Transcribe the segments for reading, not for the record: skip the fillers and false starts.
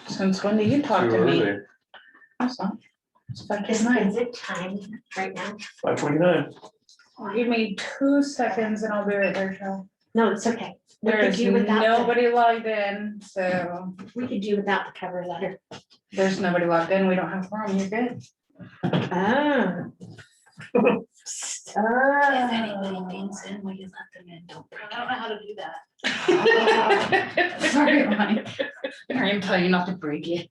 Since when do you talk Too to me? early. Awesome. It's about Is 9. it time right now? 5:29. Give me 2 seconds and I'll be right there, Joe. No, it's okay. We There could is do without nobody logged in, so we could do without the cover letter. there's nobody logged in. We don't have quorum. You're good. Ah. If anybody thinks in, we can let them in. Don't break I don't know how to do that. it. Sorry, Mike. I'm telling you not to break it.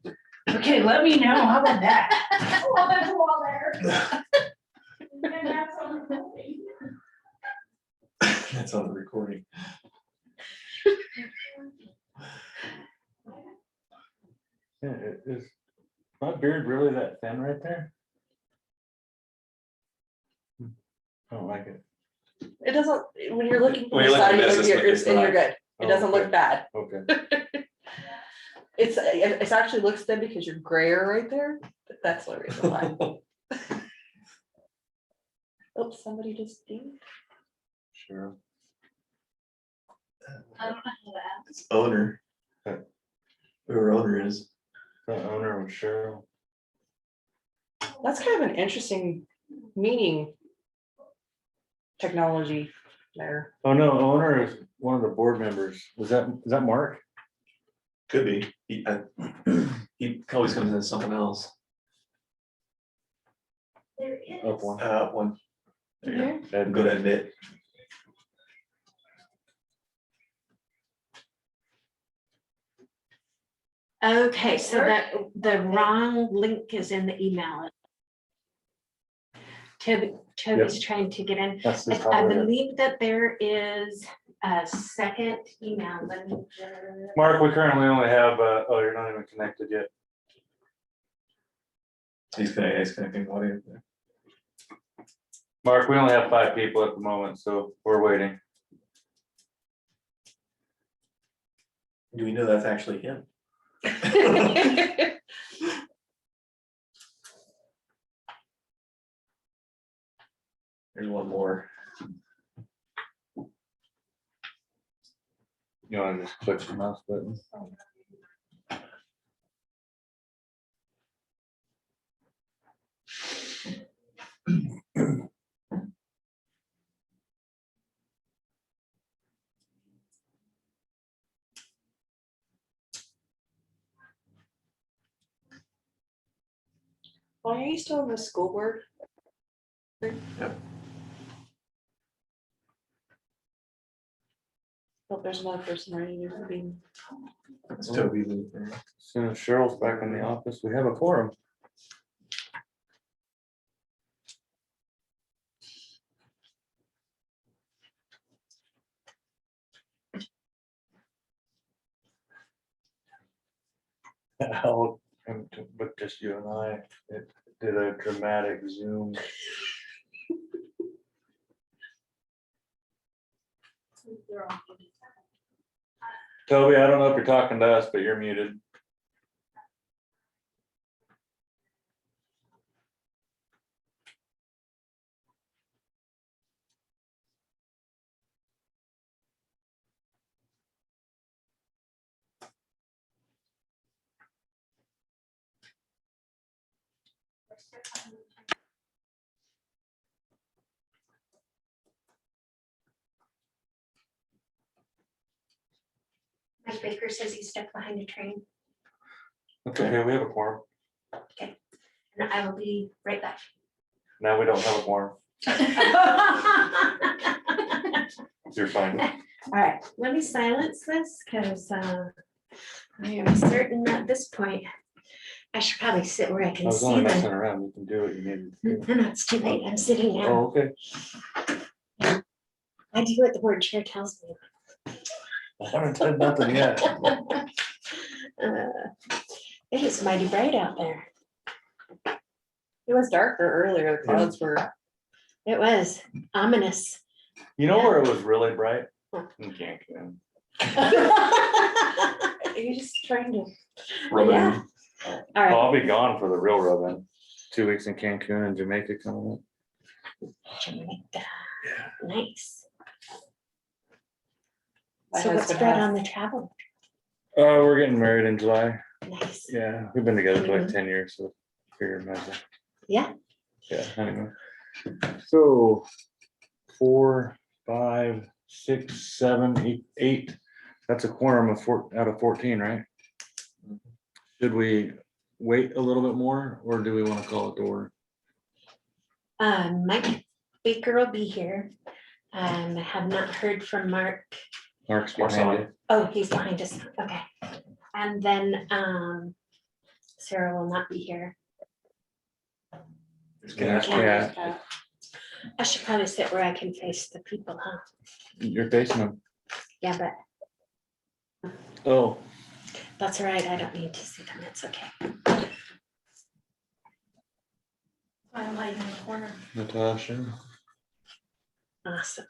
Okay, let me know. How about that? Well, there's a wall there. That's on the recording. Yeah, is my beard really that thin right there? I don't like it. It doesn't, when you're looking from When the you're side, looking you at look this, at yours and you're it's good. It doesn't Okay. look bad. Okay. It's actually looks thin because you're grayer right there, but that's the reason why. Oops, somebody just dinged. Sure. I don't know how to ask. It's owner. Whoever owner is. The owner was Cheryl. That's kind of an interesting meeting technology there. Oh, no, owner is one of the board members. Is that Mark? Could be. He always comes in as something else. There is. Up one. One. There you go. Ed, Go to admit. Okay, so that the wrong link is in the email. Toby's trying to get in. That's his I comment. believe that there is a second email. Let me just- Mark, we currently only have, oh, you're not even connected yet. He's connecting audio there. Mark, we only have 5 people at the moment, so we're waiting. Do we know that's actually him? There's one more. You want to just click the mouse button? Well, are you still in the school board? Yep. Oh, there's another person ready to be. That's Toby. As soon as Cheryl's back in the office, we have a quorum. Al, but just you and I, it did a dramatic zoom. They're all- Toby, I don't know if you're talking to us, but you're muted. Mike Baker says he's stuck behind a train, That's okay, we have a quorum. and I will be right back. Now we don't have a quorum. You're fine. All right, let me silence this because I am certain at this point, I should probably sit where I I can was see only messing them. around. You can do what you needed to do. No, it's too late. I'm sitting now. Oh, okay. I do what the board chair tells me. I haven't done nothing yet. It is mighty bright out there. It was darker earlier, the clouds were. It was ominous. You know where it was really bright? In Cancun. Are you just trying to? Rubbing Yeah. in. All Well, right. I'll be gone for the real rub-in. 2 weeks in Cancun and Jamaica coming up. Jamaica. Nice. My So what's husband spread has- on the travel? We're getting married in July. Nice. Yeah, we've been together for like Mhm. 10 years, so figure might as well. Yeah. Yeah, anyway. So 4, 5, 6, 7, 8. That's a quorum of 4 out of 14, right? Should we wait a little bit more or do we want to call it to order? Mike Baker will be here. I have not heard from Mark. Mark's Mark's behind on. you. Oh, he's behind us. Okay. And then Sarah will not be here. There's Cat. Cat. I should probably sit where I can face the people, huh? You're facing him. Yeah, but Oh, that's all right. I don't need to see them. It's okay. I'm hiding in the corner. Natasha. Awesome.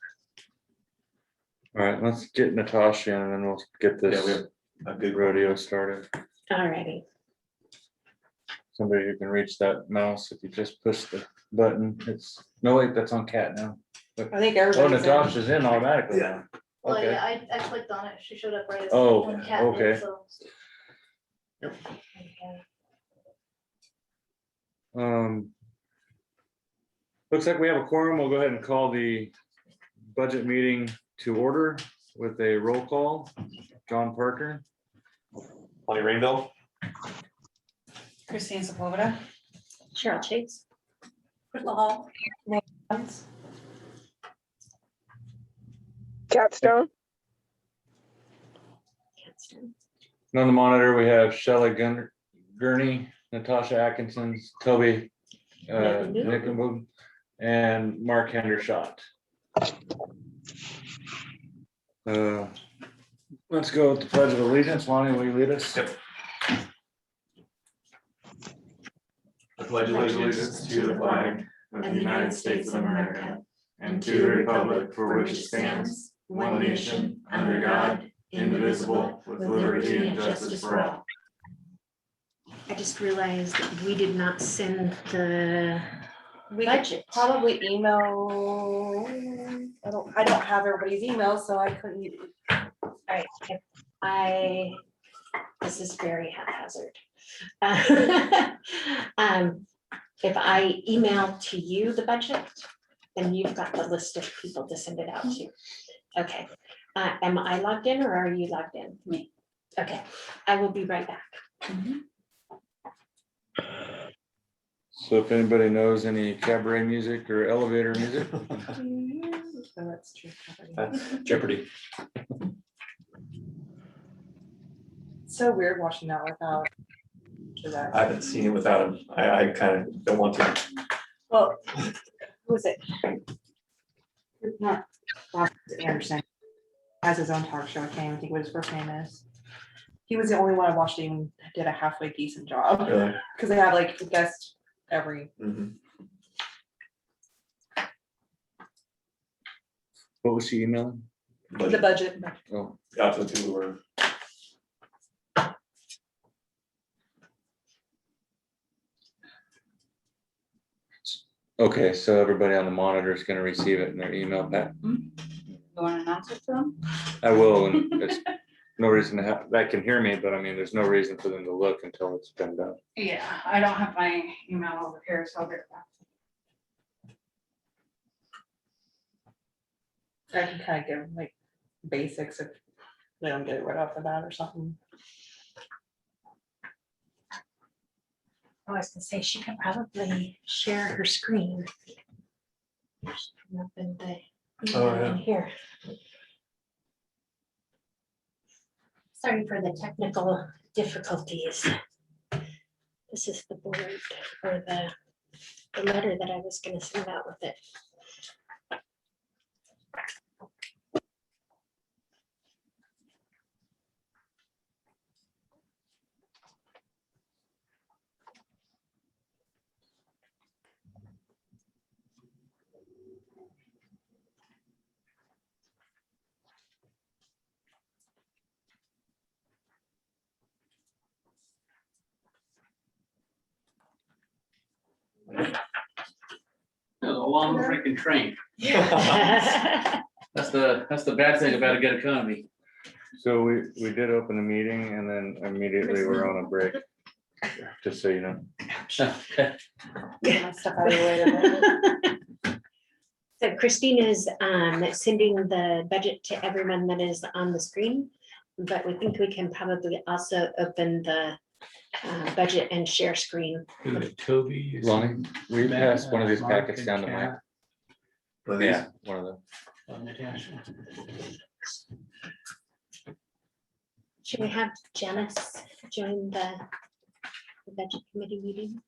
All right, let's get Natasha in and then we'll get Yeah, we this have a good rodeo started. Alrighty. Somebody who can reach that mouse, if you just push the button, it's, no, wait, that's on Cat now. I think Oh, everybody's in. Natasha's in automatically now. Well, Okay. yeah, I clicked on it. She showed up right as. Oh, when Kat did, okay. so. Looks like we have a quorum. We'll go ahead and call the budget meeting to order with a roll call. John Parker, Lonnie Rainville. Christine Sepulveda. Cheryl Chase. Crystal Hall. Capstone. Can't stand. and on the monitor, we have Shelley Gurney, Natasha Atkinson, Toby Nickenboom, and Mark Hendershot. Let's go with the pledge of allegiance. Lonnie, will you lead us? Yep. I pledge allegiance to the flag of the United States of America and to the republic for which it stands, one nation, under God, indivisible, with liberty and justice for all. I just realized we did not send the We could budget. probably email, I don't have everybody's email, so I couldn't. Alright, this is very haphazard. If I email to you the budget, then you've got the list of people to send it out to. Okay, am I logged in or are you logged in? Me. Okay, I will be right back. So if anybody knows any cabaret music or elevator music, Oh, that's true. That's Jeopardy. So weird watching that without. That. I haven't seen it without him. I kind of don't want to. Well, who is it? Not Anderson. Has his own talk show. I can't even think what his first name is. He was the only one I watched that even did a halfway decent job Really? because they have like a guest every. Mhm. what was she emailing? The budget. Oh, Got to the two who were. okay, so everybody on the monitor is gonna receive it in their email back. You want to announce it to them? I will, and it's no reason to have, that can hear me, but I mean, there's no reason for them to look until it's been done. Yeah, I don't have my email over here, so I'll get it back. I can kind of give like basics if they don't get it right off the bat or something. I was gonna say, she could probably share her screen. Up in the Oh, email yeah. in here. Sorry for the technical difficulties. This is the board or the letter that I was gonna send out with it. A long freaking train. That's the bad thing about a good economy. So we did open the meeting and then immediately we're on a break, just so you know. Okay. Get my stuff out of the way today. So Christine is sending the budget to everyone that is on the screen, but we think we can probably also open the budget and share screen. Toby. is- Lonnie, will you pass one of these Mark packets and down to Mike? Kat. One of these? Yeah, one of them. Natasha. Should we have Janice join the budget committee meeting?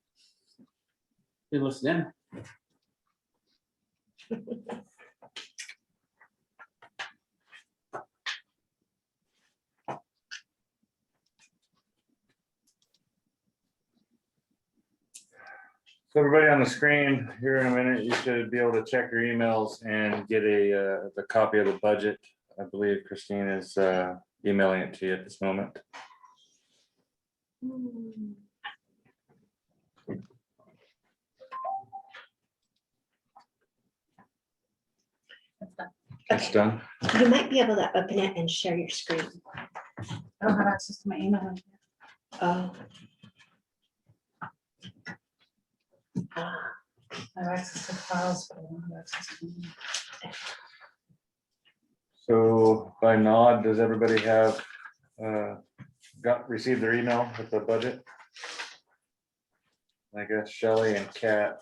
Hey, listen in. So everybody on the screen, here in a minute, you should be able to check your emails and get the copy of the budget. I believe Christine is emailing it to you at this moment. It's Okay, done. you might be able to open it and share your screen. I don't have access to my email. Oh. Ah, I have access to files, but I don't have access to email. So by nod, does everybody have received their email with the budget? I guess Shelley and Kat,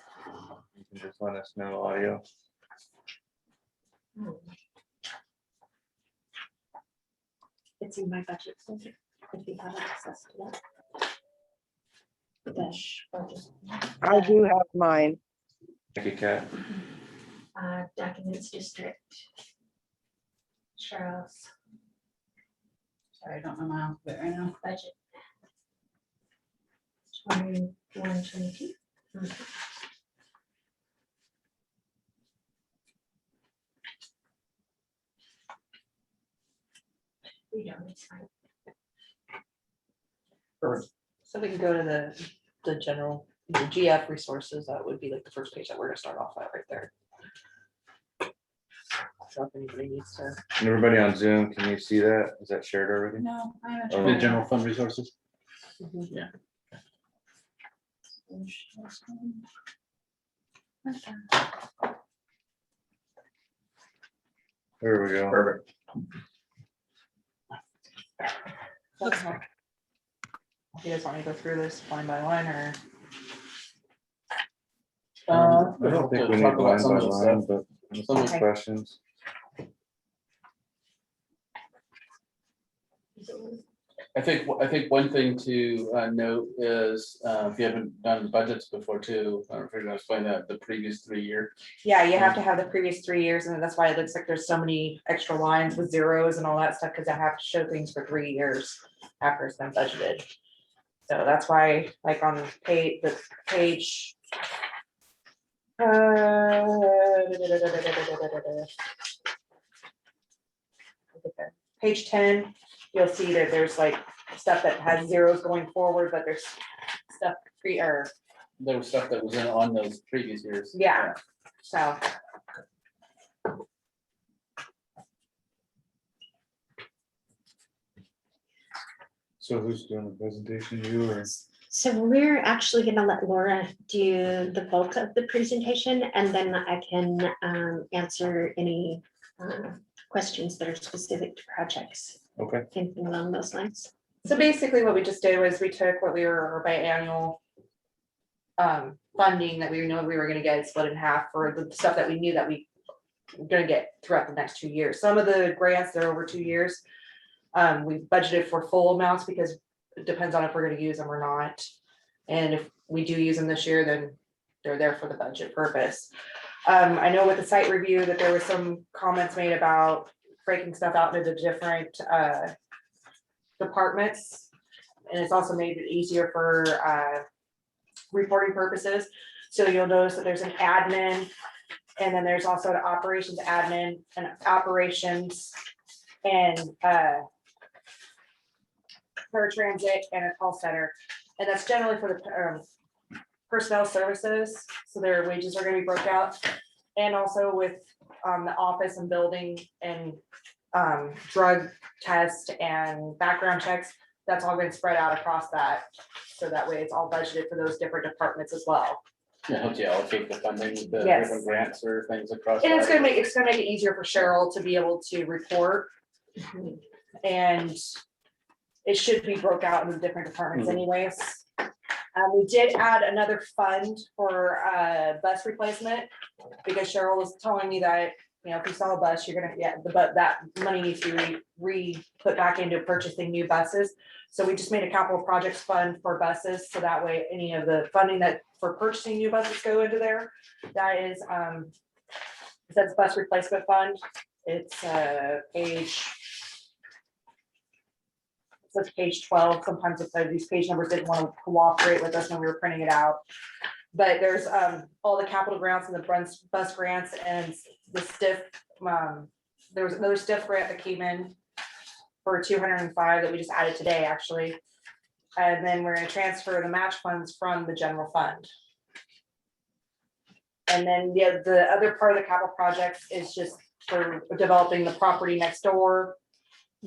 you can just let us know audio. It's in my budget folder, if you have access to that. Dash budget. I do have mine. Thank you, Kat. Documents district. Charles, Sorry, I don't know my alphabet right now. budget. 21, 22. We don't, it's fine. So we can go to the general, the GF resources, that would be like the first page that we're gonna start off at right there. So if anybody needs to. And everybody on Zoom, can you see that? Is that shared already? No, I haven't. Oh. The tried. general fund resources. Mhm. There we go. Perfect. You guys want me to go through this line by line or? I don't think we need Talk about line some by of the line, stuff. but Some of- questions. I think one thing to note is, if you haven't done budgets before too, I don't know if you're gonna explain that, the previous 3 year. Yeah, you have to have the previous 3 years, and that's why it looks like there's so many extra lines with zeros and all that stuff, because I have to show things for 3 years after it's been budgeted. So that's why, like on the page. Page 10, you'll see that there's like stuff that has zeros going forward, but there's stuff There was stuff that was on those previous years. yeah, so. So who's doing the presentation, you or? So we're actually gonna let Laura do the bulk of the presentation, and then I can answer any questions that are specific to projects, Okay, anything along those lines. So basically what we just did was we took what we were our biannual funding that we know we were gonna get split in half for the stuff that we knew that we were gonna get throughout the next 2 years. Some of the grants, they're over 2 years. We budgeted for full amounts because it depends on if we're gonna use them or not. And if we do use them this year, then they're there for the budget purpose. I know with the site review that there was some comments made about breaking stuff out into different departments. And it's also made it easier for reporting purposes. So you'll notice that there's an admin, and then there's also an operations admin and operations and paratransit and a call center. And that's generally for the personnel services, so their wages are gonna be broke out. And also with the office and building and drug test and background checks, that's all been spread out across that. So that way it's all budgeted for those different departments as well. It helps you allocate the funding, the Yes. different grants or things across. And it's that. gonna make it easier for Cheryl to be able to report. And it should be broke out into different departments Mhm. anyways. We did add another fund for bus replacement, because Cheryl was telling me that, you know, if you sell a bus, you're gonna, but that money needs to be put back into purchasing new buses. So we just made a capital projects fund for buses, so that way any of the funding that for purchasing new buses go into there. That is, it says bus replacement fund. It's page. It says page 12. Sometimes if these page numbers didn't want to cooperate with us when we were printing it out. But there's all the capital grants and the bus grants and the stiff, there was another stiff grant that came in for 205 that we just added today, actually. And then we're gonna transfer the match funds from the general fund. And then the other part of the capital projects is just for developing the property next door.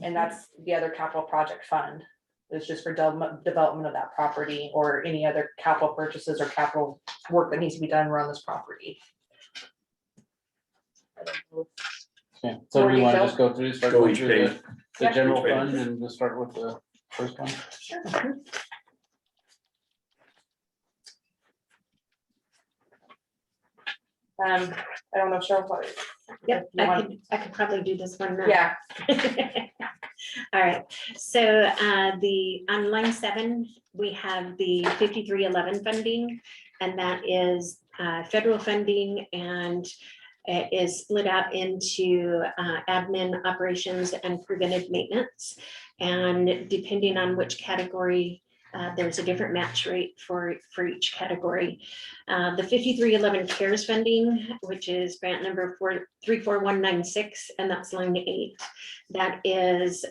And that's the other capital project fund. It's just for development of that property or any other capital purchases or capital work that needs to be done around this property. Okay, so More do we want to detail? just go through, start Go going each through page. the Yeah. general Each page. fund and just start with the first one? Sure. I don't know, Cheryl, what? Yep, You want- I could probably do this one now. Yeah, All right, so on line 7, we have the 5311 funding, and that is federal funding, and it is split out into admin, operations, and preventive maintenance. And depending on which category, there's a different match rate for each category. The 5311 CARES funding, which is grant number 34196, and that's line 8. That is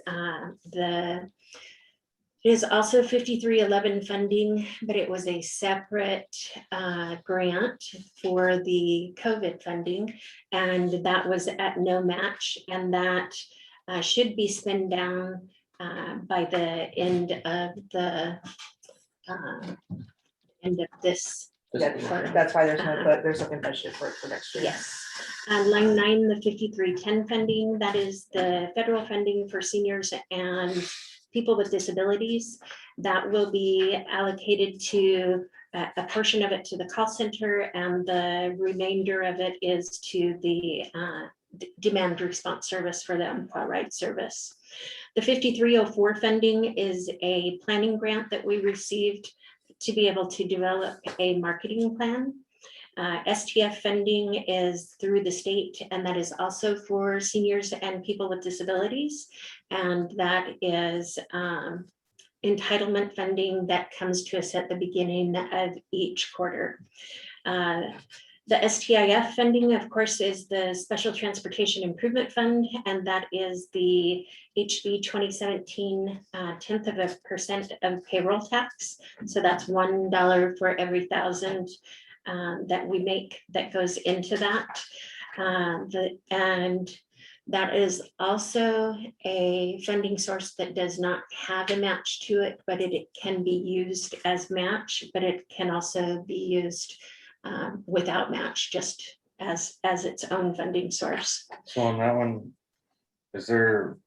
it is also 5311 funding, but it was a separate grant for the COVID funding, and that was at no match, and that should be spent down by the end of this. that's why there's nothing budgeted for next year. Yes. Line 9, the 5310 funding, that is the federal funding for seniors and people with disabilities. That will be allocated to a portion of it to the call center, and the remainder of it is to the demand response service for the Umpqua ride service. The 5304 funding is a planning grant that we received to be able to develop a marketing plan. STF funding is through the state, and that is also for seniors and people with disabilities. And that is entitlement funding that comes to us at the beginning of each quarter. The STIF funding, of course, is the Special Transportation Improvement Fund, and that is the HB 2017 0.1% of payroll tax. So that's $1 for every 1,000 that we make that goes into that. And that is also a funding source that does not have a match to it, but it can be used as match, but it can also be used without match, just as its own funding source. So on that one, is there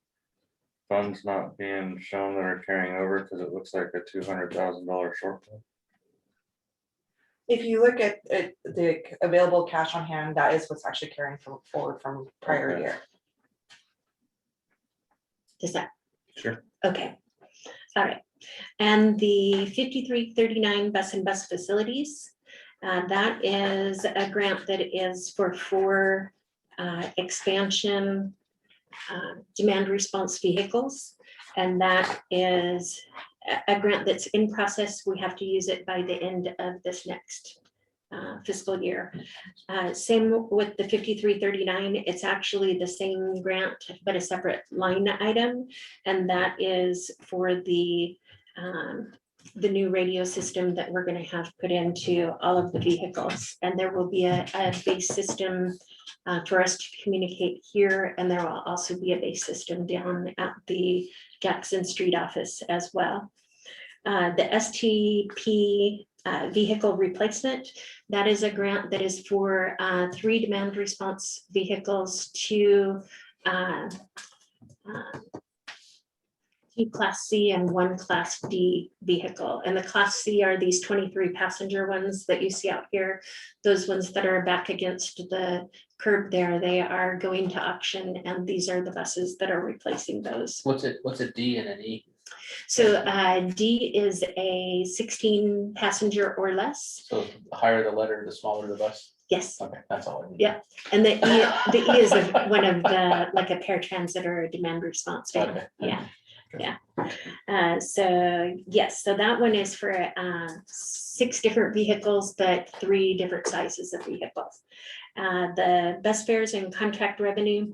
funds not being shown that are carrying over because it looks like a $200,000 shortfall? If you look at the available cash on hand, that is what's actually carrying forward from prior Okay. year. Does that? Sure. Okay, all right. And the 5339 bus and bus facilities, that is a grant that is for expansion demand response vehicles. And that is a grant that's in process. We have to use it by the end of this next fiscal year. Same with the 5339. It's actually the same grant, but a separate line item. And that is for the the new radio system that we're gonna have put into all of the vehicles. And there will be a base system for us to communicate here, and there will also be a base system down at the Jackson Street office as well. The STP vehicle replacement, that is a grant that is for 3 demand response vehicles to Class C and 1 Class D vehicle. And the Class C are these 23 passenger ones that you see out here. Those ones that are back against the curb there, they are going to auction, and these are the buses that are replacing those. What's a D and an E? So D is a 16 passenger or less. So the higher the letter, the smaller the bus. Yes, Okay, that's all I need. Yeah. and the E is one of the, like a paratransit or a demand response van. Okay. Yeah. So yes, so that one is for 6 different vehicles, but 3 different sizes of vehicles. The bus fares and contract revenue,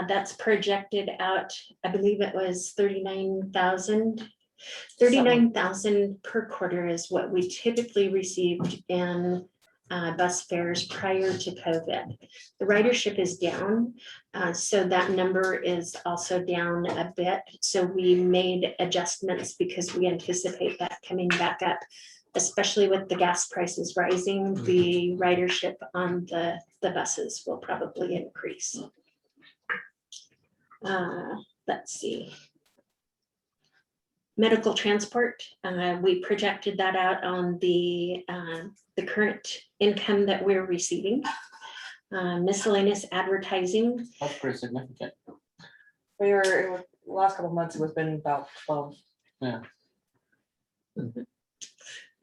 that's projected out, I believe it was 39,000. 39,000 per quarter is what we typically received in bus fares prior to COVID. The ridership is down, so that number is also down a bit. So we made adjustments because we anticipate that coming back up, especially with the gas prices rising. The ridership on the buses will probably increase. Let's see. Medical transport, we projected that out on the current income that we're receiving. Miscellaneous advertising, That's pretty significant. The last couple of months, it was been about 12. Yeah.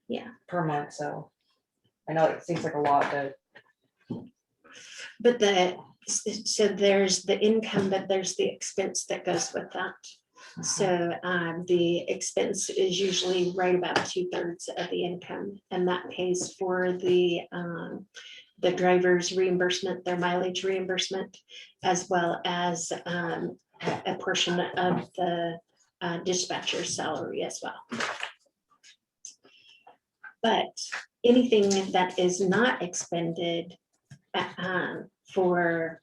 Yeah. Per month, so I know it seems like a lot, but but so there's the income, but there's the expense that goes with that. So the expense is usually right about 2/3 of the income, and that pays for the driver's reimbursement, their mileage reimbursement, as well as a portion of the dispatcher's salary as well. But anything that is not expended for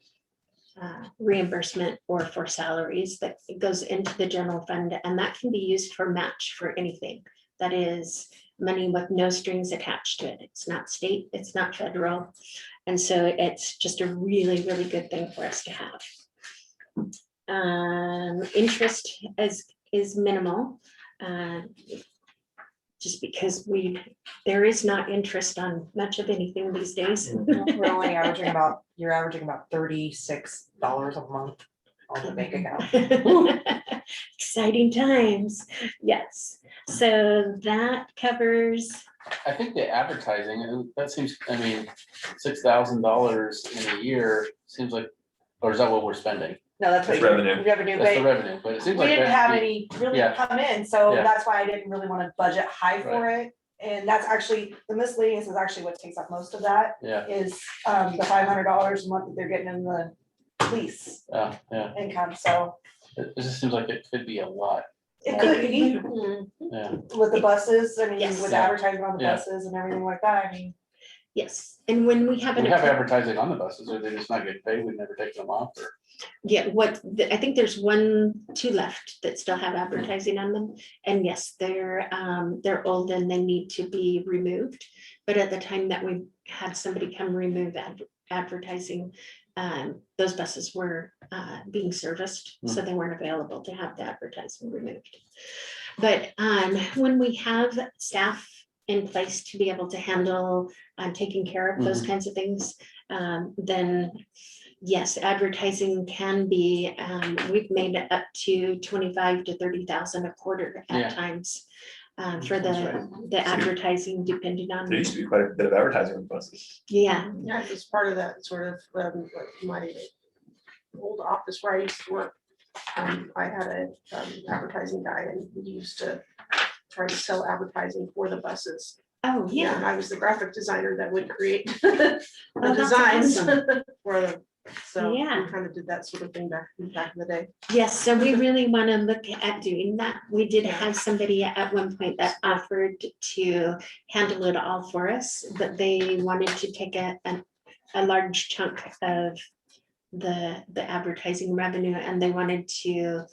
reimbursement or for salaries, that goes into the general fund, and that can be used for match for anything. That is money with no strings attached to it. It's not state, it's not federal. And so it's just a really, really good thing for us to have. Interest is minimal. Just because there is not interest on much of anything these days. we're only you're averaging about $36 a month on the bank account. Exciting times, yes. So that covers, I think the advertising, that seems, I mean, $6,000 in a year seems like, or is that what we're spending? No, that's That's what revenue. revenue, That's the but revenue, but it seems we like. didn't that have should be- any really Yeah. come in, so Yeah. that's why I didn't really want to budget high for it. And that's actually, the miscellaneous is actually what takes up most of that, Yeah, is the $500 a month that they're getting in the lease yeah, income, so it just seems like it could be a lot, it could be yeah. with the buses, I mean, Yes. with Yeah. advertising on the Yeah. buses and everything like that, I mean. yes, and when we have. We an have advertising on the buses, or they just not get paid, we never take them off, or. Yeah, I think there's 2 left that still have advertising on them. And yes, they're old and they need to be removed. But at the time that we had somebody come remove advertising, those buses were being serviced, so they weren't available to have the advertising removed. But when we have staff in place to be able to handle taking care of those kinds of things, then yes, advertising can be, we've made it up to 25,000 to 30,000 a quarter Yeah. at times for That's the advertising, depending on, There used to be quite a bit of advertising on buses. yeah. Yeah, it's part of that sort of, like my old office where I used to work. I had a advertising guy, and he used to try to sell advertising for the buses. Oh, Yeah, and yeah. I was the graphic designer that would create the Oh, that's designs awesome. for So we Yeah. kind of did that sort of thing back in the day. Yes, so we really want to look at doing that. We did Yeah. have somebody at one point that offered to handle it all for us, but they wanted to take a large chunk of the advertising revenue, and they wanted to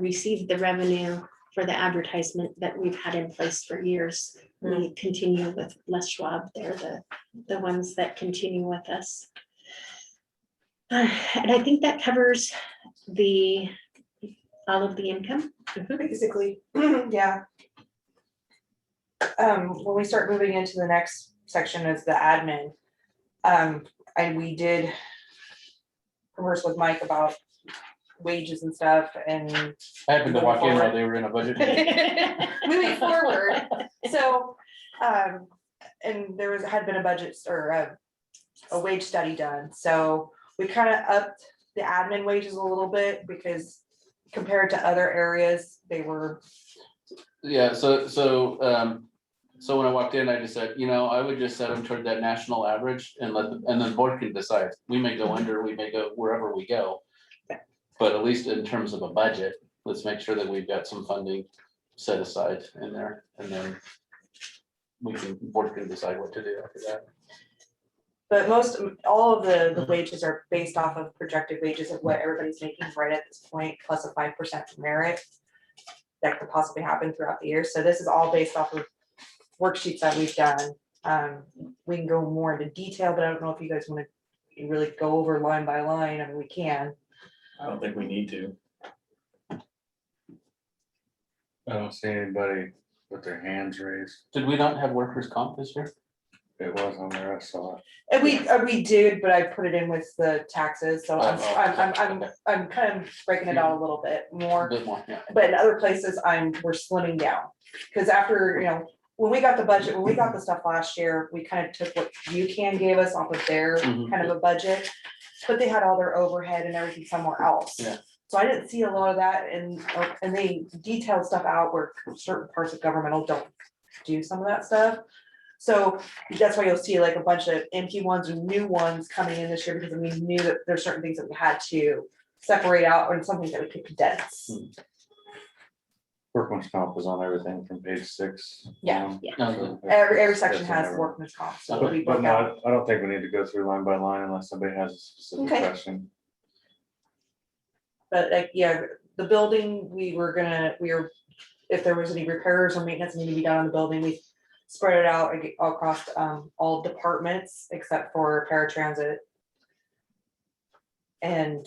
receive the revenue for the advertisement that we've had in place for years. We continue with Les Schwab, they're the ones that continue with us. And I think that covers all of the income. Basically, yeah. When we start moving into the next section is the admin. And we did converse with Mike about wages and stuff, and I happened to walk in while they were in a budget meeting. moving forward, so, and had been a budget or a wage study done, so we kind of upped the admin wages a little bit because compared to other areas, they were. Yeah, so when I walked in, I just said, I would just set them toward that national average and and then board can decide. We may go under, we may go wherever we go. But at least in terms of a budget, let's make sure that we've got some funding set aside in there, and then board can decide what to do after that. But all of the wages are based off of projected wages of what everybody's making right at this point, plus a 5% merit that could possibly happen throughout the year. So this is all based off of worksheets that we've done. We can go more into detail, but I don't know if you guys want to really go over line by line. I mean, we can. I don't think we need to. I don't see anybody with their hands raised. Did we not have workers' comp this year? It was on there, I saw it. And we did, but I put it in with the taxes, so I'm kind of breaking it out a little bit A more. bit more, yeah. But in other places, we're slimming down, because after, when we got the budget, when we got the stuff last year, we kind of took what UCAN gave us off of their Mhm. kind of a budget. But they had all their overhead and everything somewhere else. Yeah. So I didn't see a lot of that, and they detailed stuff out where certain parts of governmental don't do some of that stuff. So that's why you'll see like a bunch of empty ones or new ones coming in this year, because we knew that there's certain things that we had to separate out, and some things that we could condense. Workman's comp was on everything from page 6. Yeah. No, Every section That's in has there. workman's comp, so But we but broke no, out. I don't think we need to go through line by line unless somebody has a specific Okay. question. But like, yeah, the building, if there was any repairs or maintenance needed to be done on the building, we spread it out all across all departments except for paratransit. And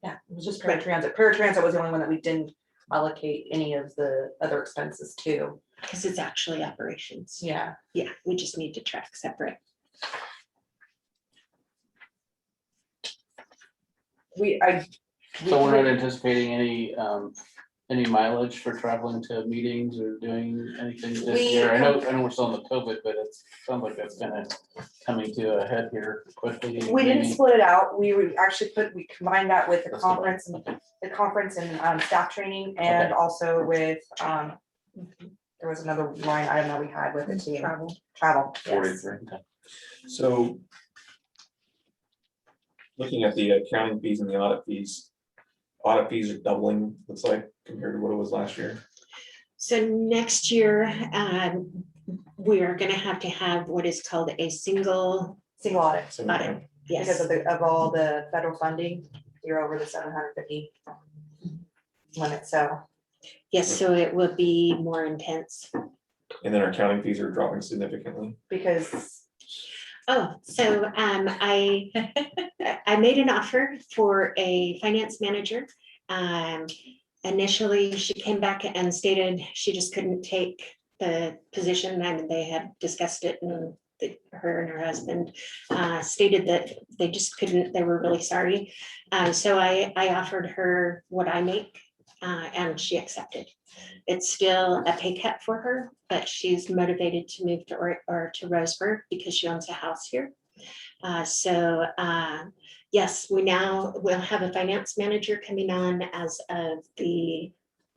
yeah, it was just paratransit. Paratransit was the only one that we didn't allocate any of the other expenses to. Because it's actually operations. Yeah. Yeah, we just need to track separate. So we're not anticipating any mileage for traveling to meetings or doing anything this year? I know we're still in the COVID, but it sounds like that's kind of coming to a head here quickly. We didn't maybe. split it out. We would actually we combined that with the That's conference and staff training, and Okay. also with, there was another line item that we had with it too. Travel. Yes. 43. So looking at the accounting fees and the audit fees are doubling, looks like, compared to what it was last year. So next year, we are gonna have to have what is called a single Single audit. So audit. Because Yes, of all the federal funding, you're over the 750 limit, so. yes, so it will be more intense. and then our accounting fees are dropping significantly. Because, Oh, so I made an offer for a finance manager. Initially, she came back and stated she just couldn't take the position. I mean, they had discussed it, and her and her husband stated that they just couldn't, they were really sorry. So I offered her what I make, and she accepted. It's still a pay cut for her, but she's motivated to move to Roseburg because she owns a house here. Yes, we now will have a finance manager coming on as of the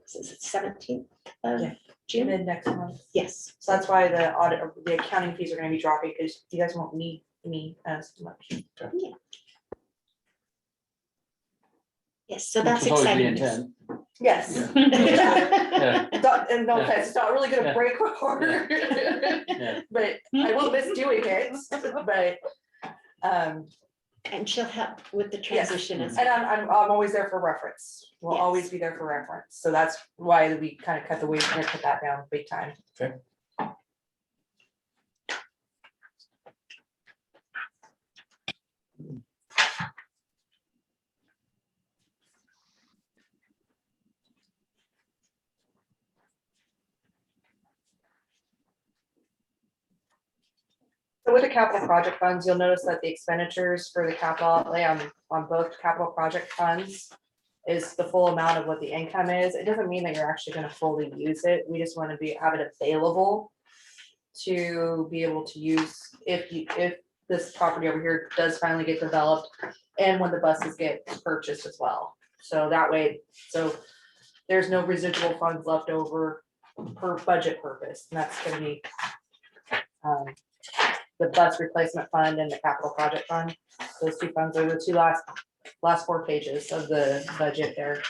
17th of Yeah. June. mid next month. Yes, So that's why the accounting fees are gonna be dropping, because you guys won't need me as much. Yes, so Which that's was always the exciting. news. intent. Yes. Yeah. And no offense, it's not really gonna break my heart. Yeah. But I will miss doing it, but, And she'll help with the Yes. transition as and well. I'm always there for reference. We'll Yes. always be there for reference. So that's why we kind of cut the weight and put that down big time. So with the capital project funds, you'll notice that the expenditures for the capital outlay on both capital project funds is the full amount of what the income is. It doesn't mean that you're actually gonna fully use it. We just wanna have it available to be able to use if this property over here does finally get developed and when the buses get purchased as well. So that way, so there's no residual funds left over per budget purpose, and that's gonna be the bus replacement fund and the capital project fund. Those two funds are the two last 4 pages of the budget there.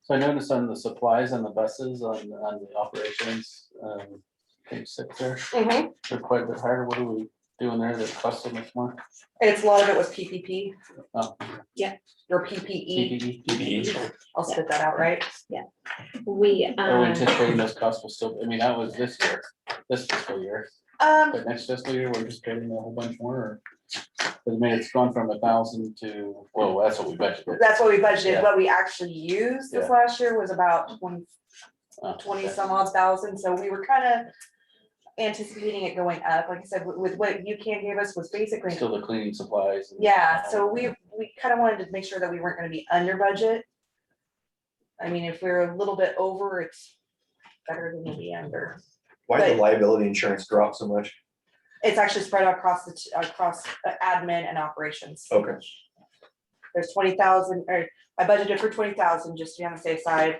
So I noticed on the supplies on the buses on the operations, page 6 there, they're quite a bit higher. What are we doing there that costs so much more? It's a lot of it was PPP Oh, or PPE. PPE. I'll spit that out, right? We, Are we anticipating those costs will still, I mean, that was this year, this fiscal year, but next fiscal year, we're anticipating a whole bunch more, or? I mean, it's gone from 1,000 to, well, that's what we budgeted. That's what we budgeted. Yeah. What we actually used this Yeah. last year was about 20 Okay. some odd thousand, so we were kind of anticipating it going up. Like I said, with what UCAN gave us was basically, Still the cleaning supplies. and- yeah, so we kind of wanted to make sure that we weren't gonna be under budget. I mean, if we're a little bit over, it's better than to be under. Why did the liability insurance drop so much? It's actually spread out across admin and operations. Okay. There's 20,000, or I budgeted for 20,000 just to be on the safe side,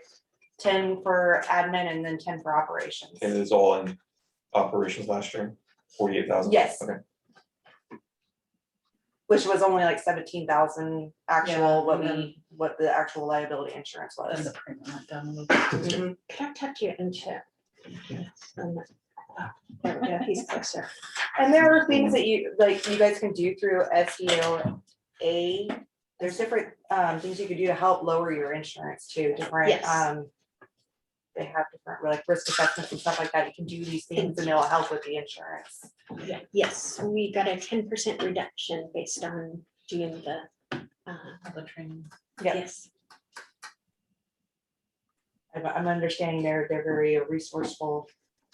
10 for admin and then 10 for operations. And it's all in operations last year, 48,000? Yes. Okay. Which was only like 17,000 actual, Yeah, what the actual liability insurance Then was. the premium went down a little bit. Mhm. can I tuck you into? There we go, he's closer. And there are things that you guys can do through SEOA. There's different things you can do to help lower your insurance too, different, Yes. they have different like risk assessments and stuff like that. You can do these things and it'll help with the insurance. Yes, we got a 10% reduction based on doing the, The training. Yeah. yes. I'm understanding they're very resourceful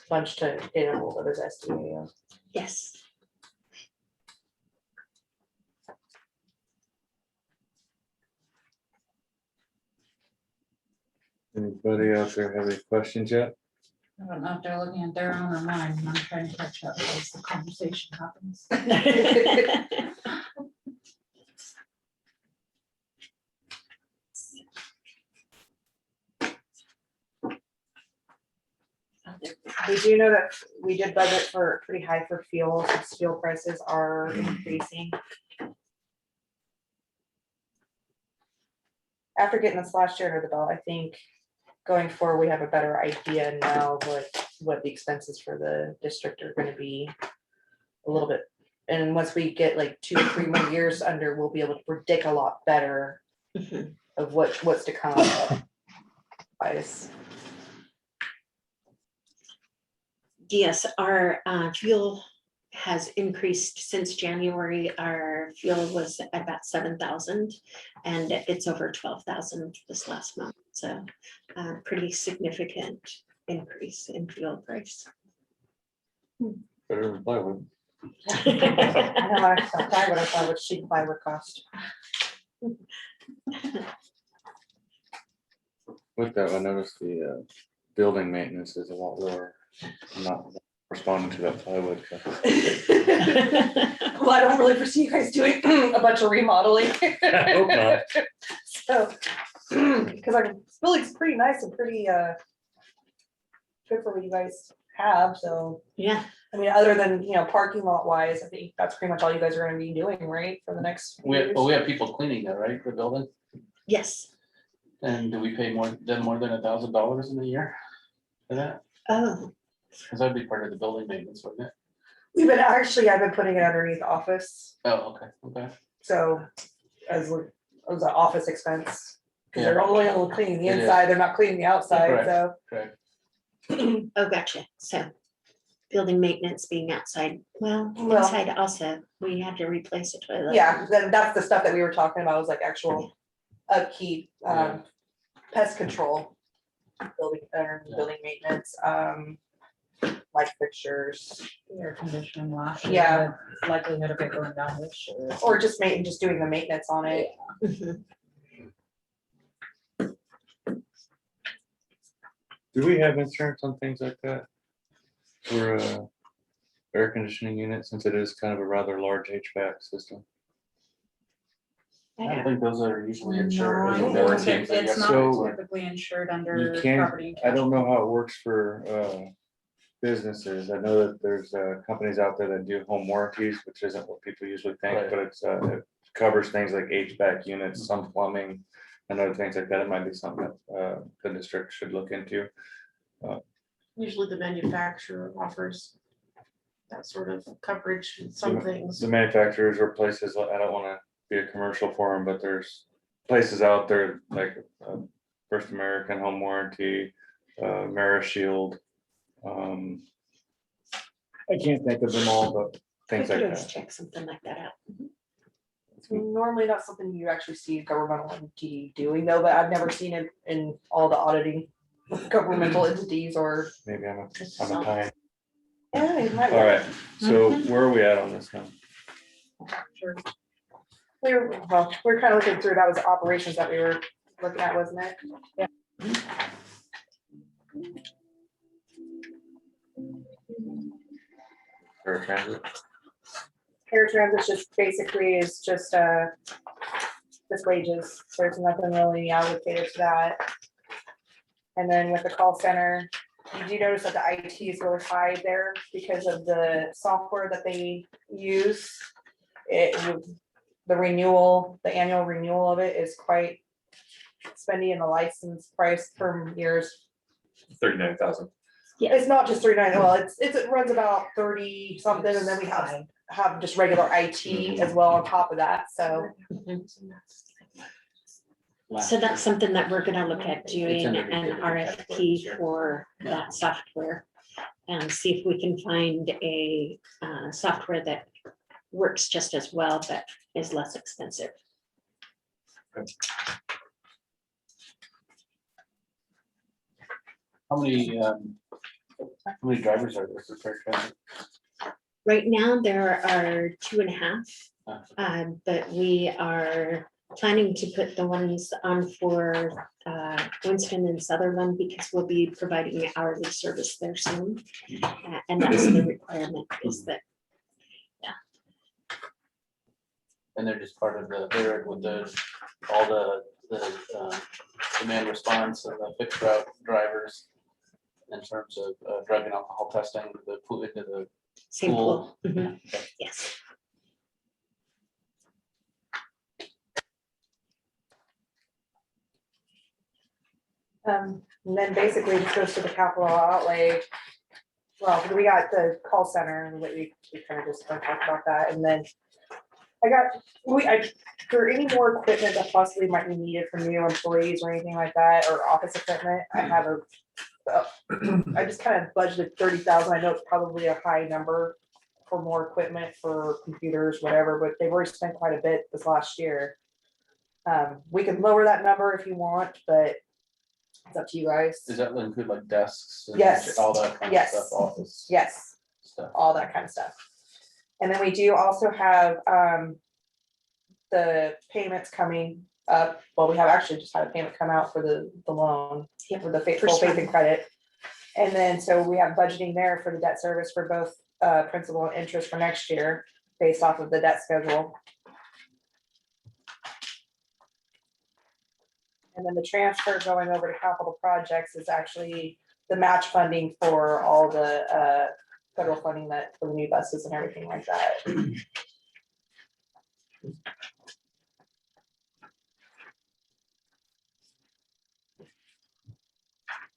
bunch to get a hold of as SDA. Yes. Anybody out there have any questions yet? I don't know if they're looking at their own or mine, and I'm trying to catch up as the conversation happens. We do know that we did budget for pretty high for fuel, since fuel prices are increasing. After getting this last year under the belt, I think going forward, we have a better idea now of what the expenses for the district are gonna be a little bit. And once we get like 2 or 3 more years under, we'll be able to predict a lot better of what's to come. Bias. Yes, our fuel has increased since January. Our fuel was at about 7,000 and it's over 12,000 this last month. So pretty significant increase in fuel price. Better than plywood. I know I thought plywood, I thought what sheet plywood cost. With that, I noticed the building maintenance is a lot lower. I'm not responding to that plywood. Well, I don't really foresee you guys doing a bunch of remodeling. I hope not. So, because our building's pretty nice and pretty good for what you guys have, so. Yeah, I mean, other than, parking lot wise, I think that's pretty much all you guys are gonna be doing, right, for the next few years? We have people cleaning that, right, the building? yes. And do we pay more than $1,000 in a year for that? Oh, Cause that'd be part of the building maintenance, wouldn't it? I've been putting it underneath office, Oh, okay. so as an office expense. Cause they're only cleaning the It is. inside, they're not cleaning the outside, Correct. so. Correct. oh, gotcha. So building maintenance being outside, well, Well- inside also, we had to replace a toilet. Yeah, then that's the stuff that we were talking about, was like actual upkeep, Yeah. pest control. Building maintenance, light fixtures, Air conditioning, washing. Yeah. the Likelihood of it going down this year. or just doing the maintenance on it. Mhm. Do we have insurance on things like that? For air conditioning unit, since it is kind of a rather large HVAC system? I I don't don't- think those are usually insured. No, I Those are don't warranties think that you it's have to not So, typically insured You under can't, property. and I don't know casualty. how it works for businesses. I know that there's companies out there that do home warranties, which isn't what people usually think, Right. but it covers things like HVAC units, some plumbing, and other things like that. It might be something that the district should look into. Usually the manufacturer offers that sort of coverage, in some things. The manufacturers or places, I don't wanna be a commercial for them, but there's places out there like First American Home Warranty, Shield. I can't think of them all, but We things could like always that. check something like that out. It's normally not something you actually see governmental entity doing though, but I've never seen it in all the auditing governmental entities or. Maybe I'm a time. Yeah, it might All right, so Mm-hmm. where are we at on this now? We're kind of looking through, that was the operations that we were looking at, wasn't it? Fair transit? Paratransit just basically is just wages, there's nothing really allocated to that. And then with the call center, you do notice that the IT is really high there because of the software that they use. The annual renewal of it is quite spendy, and the license price per years. 39,000. It's not just 39, well, it runs about 30 something, and then we have just regular IT as well on top of that, so. So that's something that we're gonna look at doing under an utility RFP category, for that software. And see if we can find a software that works just as well, but is less expensive. How many drivers are there for fair transit? Right now, there are 2.5, Uh, but we are planning to put the ones on for Winston and Sutherland because we'll be providing hourly service there soon. And that's the requirement is that, And they're just part of they're with all the demand response and the fixed route drivers in terms of drug and alcohol testing, the pool into the same pool. pool. Mhm. Yes. And then basically it goes to the capital outlay. Well, we got the call center and we kind of just talked about that, and then for any more equipment that possibly might be needed from new employees or anything like that, or office equipment, I have I just kind of budgeted 30,000. I know it's probably a high number for more equipment for computers, whatever, but they've already spent quite a bit this last year. We can lower that number if you want, but it's up to you guys. Does that include like desks? and Yes. All that kind of Yes. stuff, office Yes, stuff? all that kind of stuff. And then we do also have the payments coming up. Well, we have actually just had a payment come out for the loan, Yep, for the full first faith one. and credit. And then, so we have budgeting there for the debt service for both principal and interest for next year, based off of the debt schedule. And then the transfer going over to capital projects is actually the match funding for all the federal funding that for the new buses and everything like that.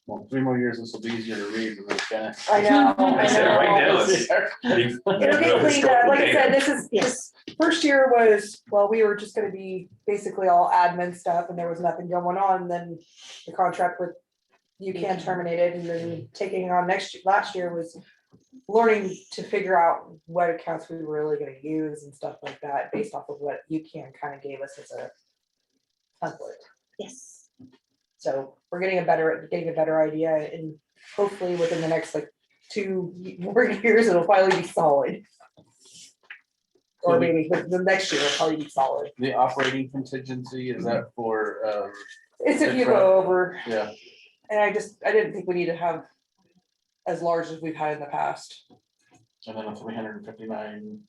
Well, 3 more years, this will be easier to read. Than this kind of. I know, I said right now, it's. It'll get cleaned up. Like I said, this first year was, well, we were just gonna be basically all admin stuff and there was nothing going on. Then the contract with UCAN terminated and then taking on last year was learning to figure out what accounts we were really gonna use and stuff like that based off of what UCAN kind of gave us as a template. Yes. So we're getting a better idea and hopefully within the next like 2 more years, it'll finally be solid. Or maybe the next year it'll probably be solid. The operating contingency, is that for, It's if you go over, yeah, and I didn't think we need to have as large as we've had in the past. and then a 359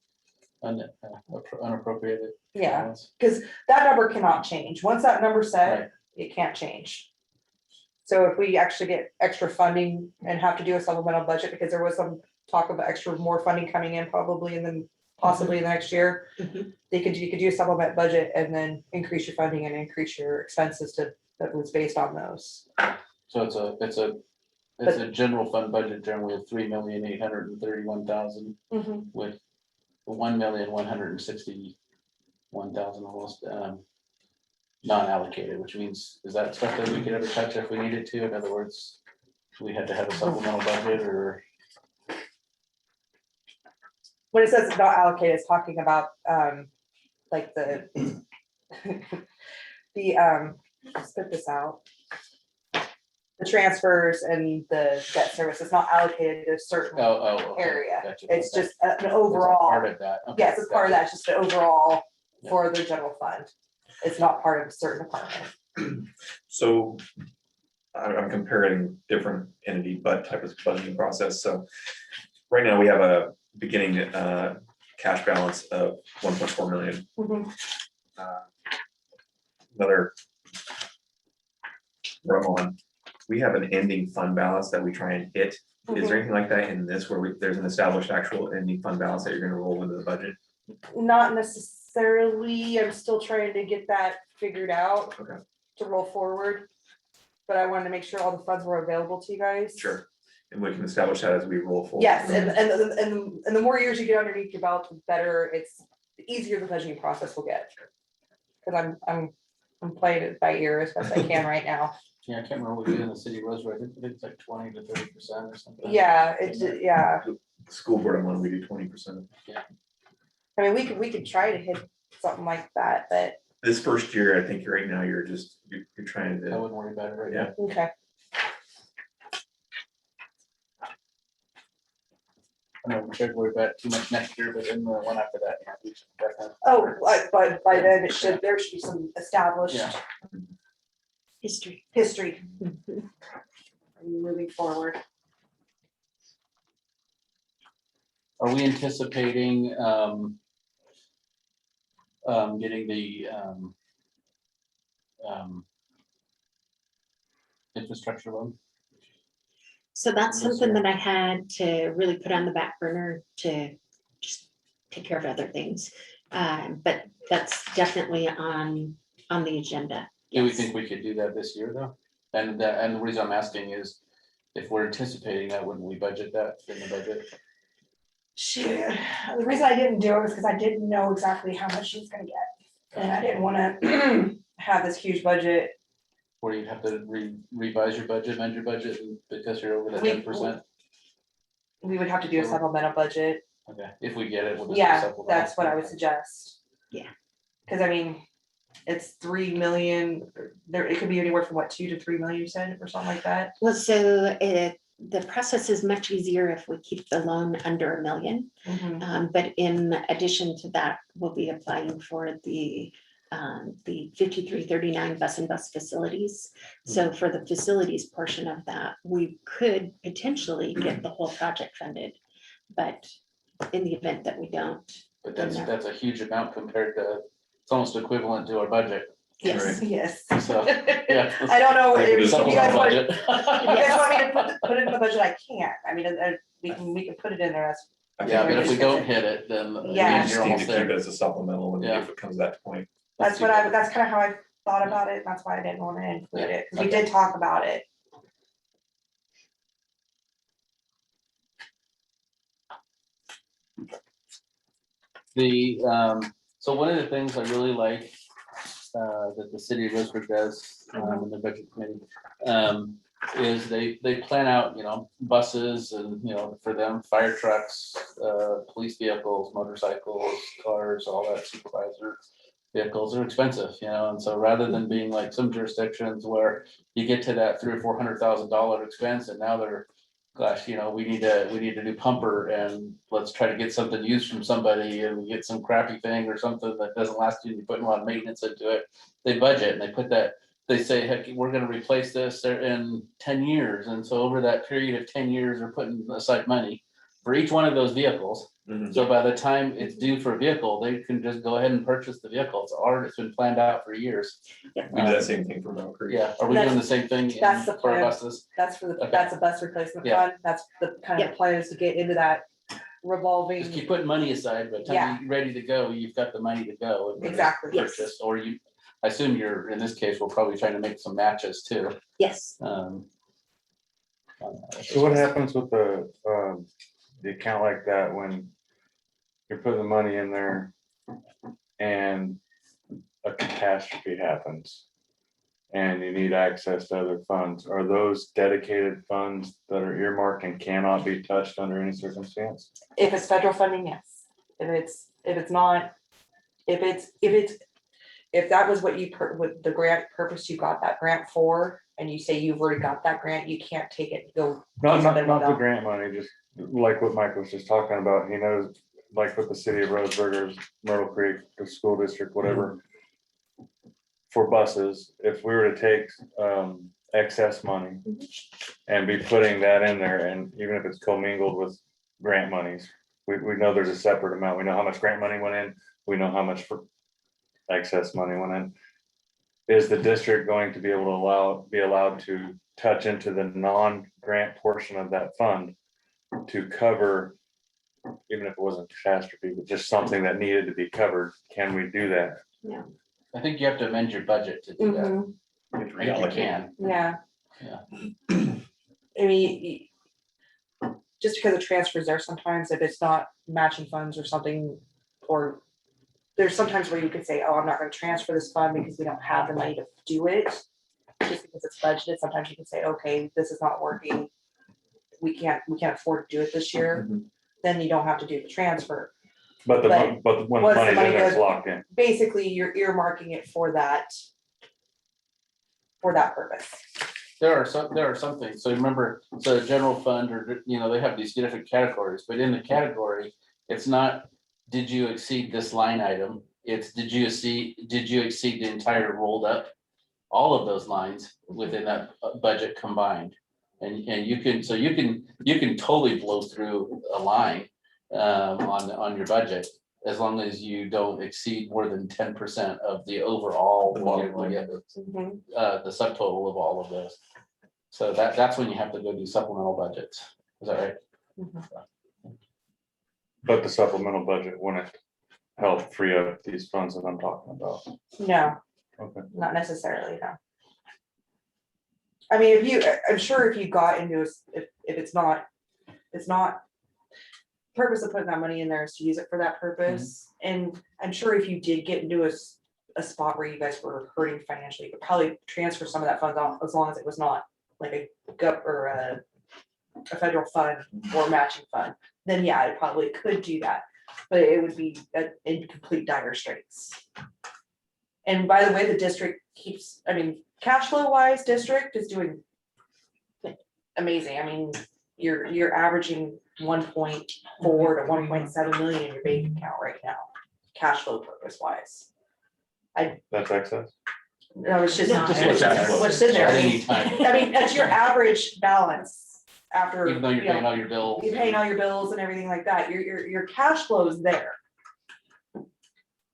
unappropriated. Yeah, balance? because that number cannot change. Once that number's set, Right. it can't change. So if we actually get extra funding and have to do a supplemental budget, because there was some talk of more funding coming in probably and then possibly in the next year, Mhm. you could do a supplement budget and then increase your funding and increase your expenses that was based on those. So it's a general fund budget generally of 3,831,000 with 1,161,000 almost non-allocated, which means, is that stuff that we could ever touch if we needed to? In other words, we had to have a supplemental budget or? When it says it's not allocated, it's talking about like the spit this out. The transfers and the debt service is not allocated to a certain Okay, area. gotcha, It's okay. just an It's a overall. Part of that. Okay, Yes, it's part of that, it's just an overall Yeah. for the general fund. It's not part of a certain department. So I'm comparing different entity type of budgeting process. So right now we have a beginning cash balance of 1.4 million. Another row on, we have an ending fund balance that we try and hit. Is there anything like that in this where there's an established actual ending fund balance that you're gonna roll into the budget? Not necessarily, I'm still trying to get that figured out. Okay. To roll forward. But I wanted to make sure all the funds were available to you guys. Sure. And we can establish that as we roll forward. Yes, and the more years you get underneath your belt, the better, the easier the budgeting process will get. Cause I'm playing it by ear as best I can right now. Yeah, I can't remember what we did in the city was, I think it's like 20 to 30% or something. Yeah, yeah. The school board, I'm on, we do 20%. I mean, we could try to hit something like that, but This first year, I think right now you're trying I to, wouldn't worry about it right Yeah. now. okay. I know we should worry about it too much next year, but then the one after that, yeah, we should definitely. Oh, by then there should be some established Yeah. History. history. Moving forward. Are we anticipating getting the infrastructure loan? So that's This something year. that I had to really put on the back burner to just take care of other things. But that's definitely on the agenda. Do we Yes. think we could do that this year though? And the reason I'm asking is, if we're anticipating that, wouldn't we budget that in the budget? She, the reason I didn't do it was because I didn't know exactly how much she was gonna get. And I didn't wanna Have this huge budget. Or you'd have to revise your budget, amend your budget because you're over that We- 10%? We would have to do a supplemental budget. Okay, if we get it, we'll just. do Yeah, supplemental. that's what I would suggest. Yeah. Cause I mean, it's 3 million, it could be anywhere from what, 2 to 3 million, you said, or something like that. Well, so the process is much easier if we keep the loan under $1 million. But in addition to that, we'll be applying for the 5339 bus and bus facilities. So for the facilities portion of that, we could potentially get the whole project funded. But in the event that we don't, But that's a huge amount compared to, it's almost equivalent to our budget. Yes. Yes. So, yeah. I don't know Like if the you guys supplemental want, budget. if you guys want me to put it in the budget, I can't. I mean, we can put it in there, that's. Yeah, but if we don't hit it, then Yeah. again, you're almost Just need to keep it there. as a supplemental when, Yeah. if it comes to that point. That's that's kind of how I thought about it, that's why I didn't want to include it, because we Okay. did talk about it. So one of the things I really like, that the city of Roseburg does, in the budget committee, is they plan out, buses and, for them, fire trucks, police vehicles, motorcycles, cars, all that supervisor vehicles are expensive, and so rather than being like some jurisdictions where you get to that $300,000 or $400,000 expense and now they're, gosh, we need to do pumper and let's try to get something used from somebody and we get some crappy thing or something that doesn't last you, and you put a lot of maintenance into it. They budget and they put that, they say, heck, we're gonna replace this in 10 years. And so over that period of 10 years, we're putting aside money for each one of those vehicles. Mhm. So by the time it's due for a vehicle, they can just go ahead and purchase the vehicle. It's been planned out for years. We do that same thing for Mount Creek. Yeah, are we doing the same thing That's the for our plan. buses? That's for the, Okay. that's a bus replacement Yeah. fund, that's the kind of the plan is to get into that revolving. Just keep putting money aside, by the time you're ready to go, you've got the money to go. and Exactly. Yes. Purchase, or I assume in this case, we're probably trying to make some matches too. Yes. On So what happens with the account like that when you're putting the money in there and a catastrophe happens and you need access to other funds? Are those dedicated funds that are earmarked and cannot be touched under any circumstance? If it's federal funding, yes. If it's not, if that was what with the grant purpose you got that grant for, and you say you've already got that grant, you can't take it, go. Not something the without- grant money, just like what Mike was just talking about. He knows, like with the city of Roseburg, Myrtle Creek, the school district, whatever. For buses, if we were to take excess money and be putting that in there, and even if it's commingled with grant monies, we know there's a separate amount. We know how much grant money went in, we know how much for excess money went in. Is the district going to be able to be allowed to touch into the non-grant portion of that fund to cover, even if it wasn't catastrophe, but just something that needed to be covered? Can we do that? I think you have to amend your budget to do that. Mhm. I think you can. Yeah. Yeah. I mean, just because the transfers there, sometimes if it's not matching funds or something, or there's sometimes where you could say, oh, I'm not gonna transfer this fund because we don't have the money to do it. Just because it's budgeted, sometimes you can say, okay, this is not working. We can't afford to do it this year, then you don't have to do the transfer. But when the once the money's in money there, it's goes- locked in. Basically, you're earmarking it for that purpose. There are some things, so remember, so general fund, or, they have these different categories, but in the category, it's not, did you exceed this line item? It's, did you exceed the entire rolled up, all of those lines within that budget combined? And you can totally blow through a line on your budget, as long as you don't exceed more than 10% of the overall, The bottom line. the subtotal of all of those. So that's when you have to go do supplemental budgets. Is that right? But the supplemental budget wouldn't help free up these funds that I'm talking about. No, Okay. not necessarily, no. I mean, I'm sure if you got into, if it's not purpose of putting that money in there is to use it for that purpose. And I'm sure if you did get into a spot where you guys were hurting financially, you could probably transfer some of that funds out, as long as it was not like a gut or a federal fund or matching fund, then yeah, I probably could do that, but it would be in complete dire straits. And by the way, the district keeps, I mean, cash flow wise, district is doing amazing. I mean, you're averaging 1.4 to 1.7 million in your bank account right now, cash flow purpose wise. That's excess. No, it's just No. Just what's it's in there. what's in there. At any time, I mean, that's your average balance after. even though you're paying all your bills. You're paying all your bills and everything like that, your cash flow is there.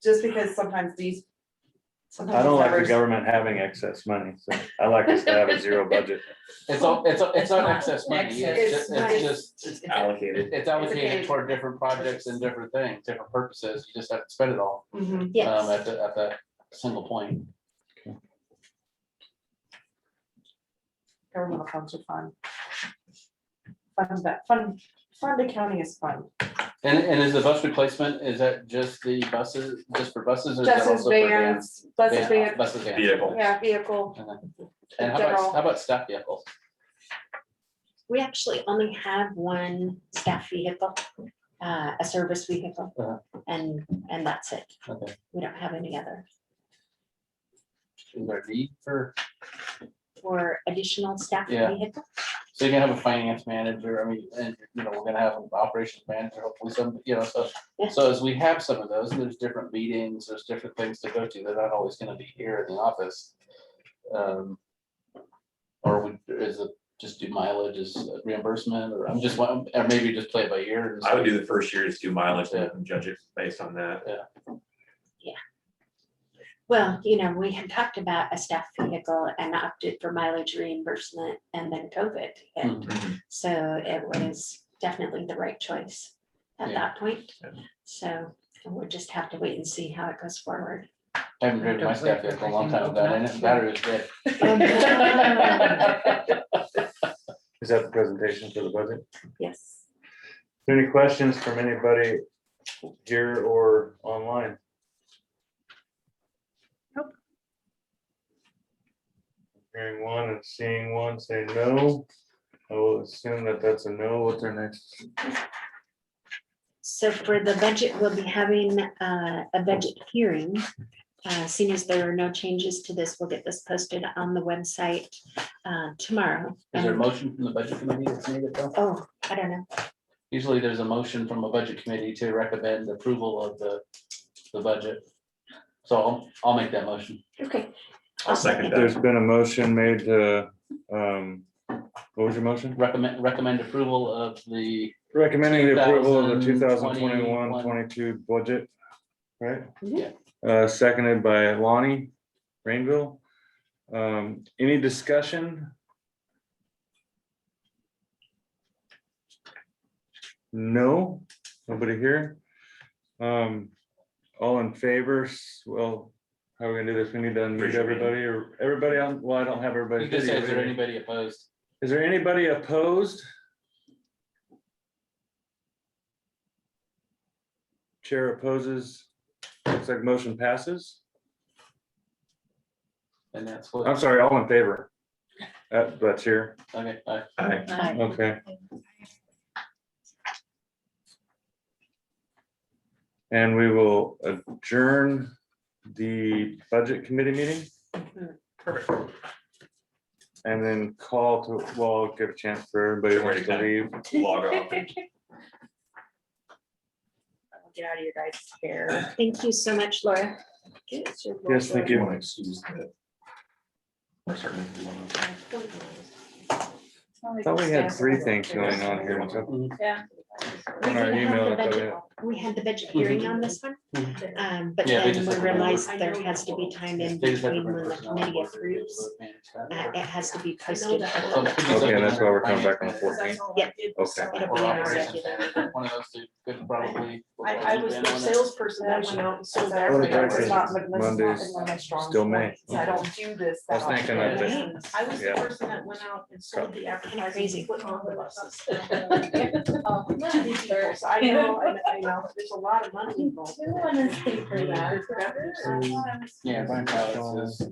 Just because sometimes Sometimes I don't it's like the numbers. government having excess money, so I like us to have a zero budget. It's not excess money, excess. It's Allocated. it's allocated allocated toward different projects and different things, different purposes, you just have to spend it all, Mhm. Yes. at that single point. Governmental funds are fun. Fund accounting is fun. And is the bus replacement, is that just the buses, just for buses or is that Buses, also for vans? vans, buses, vans, Buses, vans. Vehicle. yeah, vehicle. And General. how about staff vehicles? We actually only have one staff vehicle, a service vehicle, Uh-huh. and that's it. Okay. We don't have any other. Is there a need for, For additional staff Yeah. vehicle? so you're gonna have a finance manager, I mean, and, we're gonna have an operations manager, hopefully some, so. Yeah. So as we have some of those, there's different meetings, there's different things to go to, they're not always gonna be here in the office. Or is it just do mileage as reimbursement, or I'm just, or maybe just play it by ear? and I would say- do the first year, just do mileage and judge it based on that. Well, we had talked about a staff vehicle and opted for mileage reimbursement, and then COVID hit. Mhm. So it was definitely the right choice at Yeah. that point. Yeah. So we'll just have to wait and see how it goes forward. I haven't driven my staff vehicle in a long time, that battery was dead. Is that the presentation for the budget? Yes. Any questions from anybody here or online? Nope. Hearing one and seeing one, say no. I will assume that that's a no. What's our next? So for the budget, we'll be having a budget hearing. Seeing as there are no changes to this, we'll get this posted on the website tomorrow. Is there a And- motion from the budget committee that's needed though? Oh, I don't know. Usually there's a motion from a budget committee to recommend approval of the budget. So I'll make that motion. Okay. I'll second that. There's been a motion made to, what was your motion? Recommend approval of the, Recommending the approval of the 2021, 2021-22 budget, right? Yeah. Seconded by Lonnie Rainville. Any discussion? No, nobody here. All in favor? Well, how are we gonna do this? We need to unmute Raise your hand. everybody or everybody on, well, I don't have everybody. you just said, is there video. anybody opposed? Is there anybody opposed? Chair opposes. Looks like motion passes. And that's I'm what, sorry, all in favor. That's here. okay, Aye. Okay. And we will adjourn the budget committee meeting Perfect. and then call to, well, give a chance for everybody who wants to leave. Log off. I'll get out of your guys' hair. Thank you so much, Laura. Yes, thank you. Want to excuse that? Or certainly if you wanna- I thought we had three things going on here. Yeah. We On our did have email, the I thought we budget- had- We had the budget hearing on this one, but Yeah, they then just we have to- realized there has to be time in They just have to between bring when the personnel committee board to approves. manage that. It has to be posted. So it could be Okay, something that's why we're coming under back on the 14th. Yep. Okay. It'll Or be an operations executive. manager, one of those two could probably. I was the salesperson that went out and sold Well, everything. the It's not- Mondays, but this is not one of my strong still May. points. I don't do this. I was that thinking often. of I was the Yeah. person that went out and sold the advertising. crazy. Put on the buses. To these people, so I know, there's a lot of money involved. Yeah, Brian Powers is.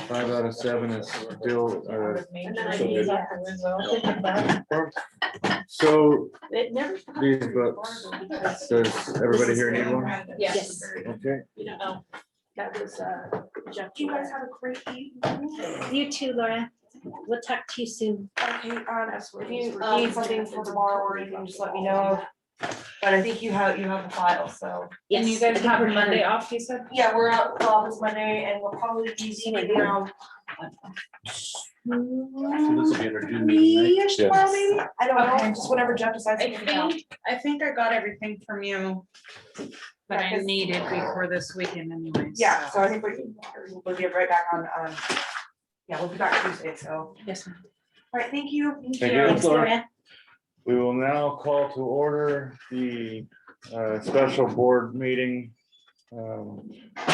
5 out of 7 is still, And then I use up the window. so It never. these books, does everybody here need one? Yes. Okay, You know, that was, Jeff, you guys have a great evening. You too, Laura. We'll talk to you soon. Okay, if you need something for tomorrow, or you can just let me know. But I think you have the file, so. Yes. And you guys I think have we're Monday covered. off, you said? Yeah, we're out of office Monday and we'll probably be maybe around So this will be under June meeting, right? Three-ish tomorrow, maybe? I don't Okay. know, just whenever Jeff decides to I get it out. think I got everything from you that I needed before this weekend anyways. Yeah, so I think we'll get right back on, yeah, we'll be back Tuesday, so. Yes, ma'am. All right, thank you. Thank you. Thanks, Gloria. We will now call to order the special board meeting.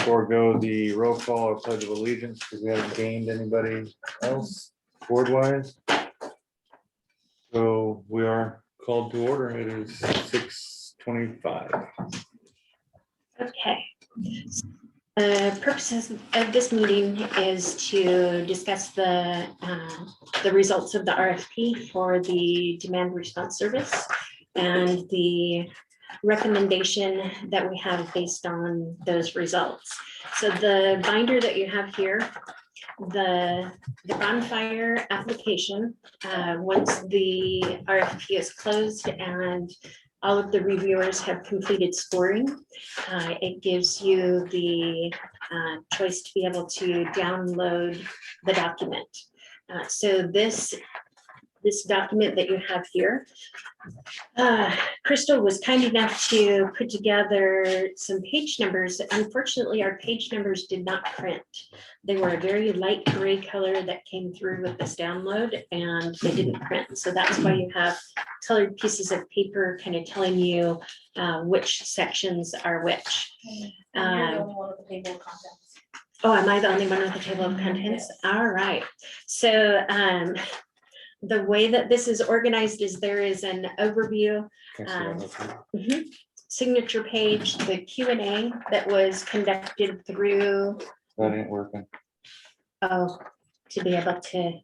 Forego the roll call or pledge of allegiance because we haven't gained anybody else board wise. So we are called to order. It is 6:25. Okay. Purposes of this meeting is to discuss the results of the RFP for the demand response service and the recommendation that we have based on those results. So the binder that you have here, the bonfire application, once the RFP is closed and all of the reviewers have completed scoring, it gives you the choice to be able to download the document. So this document that you have here, Crystal was kind enough to put together some page numbers. Unfortunately, our page numbers did not print. They were a very light gray color that came through with this download and they didn't print. So that's why you have colored pieces of paper kind of telling you which sections are which. You're the only one with the table of contents. Oh, am I the only one with the table of contents? All right. So the way that this is organized is there is an overview, signature page, the Q&A that was conducted through, That ain't working. to be able to.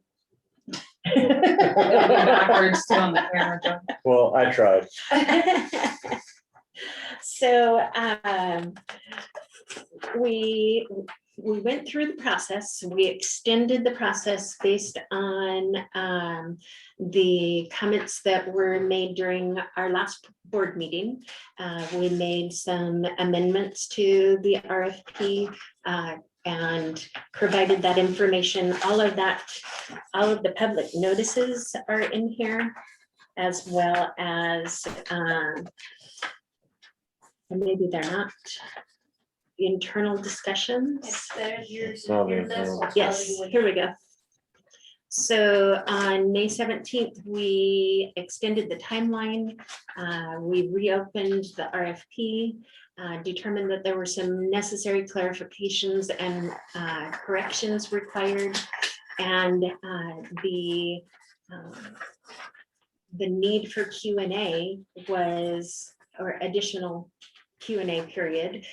Backwards too on the camera, John. Well, I tried. So we went through the process. We extended the process based on the comments that were made during our last board meeting. We made some amendments to the RFP and provided that information. All of the public notices are in here, as well as maybe they're not, internal discussions. It's there, yours, Saw your that, list will tell Yes, you what- here we go. So on May 17th, we extended the timeline. We reopened the RFP, determined that there were some necessary clarifications and corrections required. And the need for Q&A was, or additional Q&A period,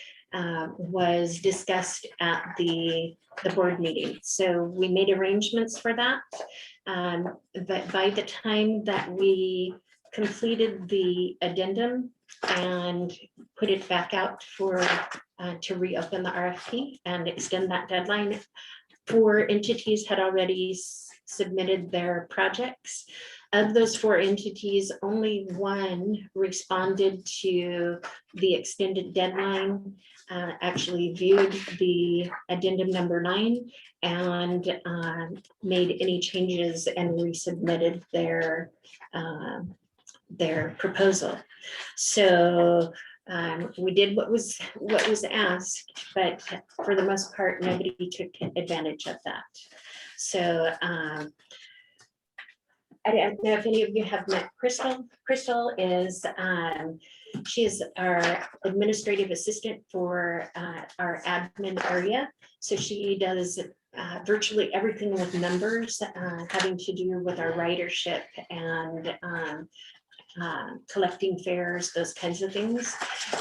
was discussed at the board meeting. So we made arrangements for that. But by the time that we completed the addendum and put it back out for to reopen the RFP and extend that deadline, 4 entities had already submitted their projects. Of those 4 entities, only 1 responded to the extended deadline, actually viewed the addendum number 9 and made any changes and resubmitted their proposal. So we did what was asked, but for the most part, nobody took advantage of that. So I don't know if any of you have met Crystal. Crystal is, she is our administrative assistant for our admin area. So she does virtually everything with numbers, having to do with our ridership and collecting fares, those kinds of things.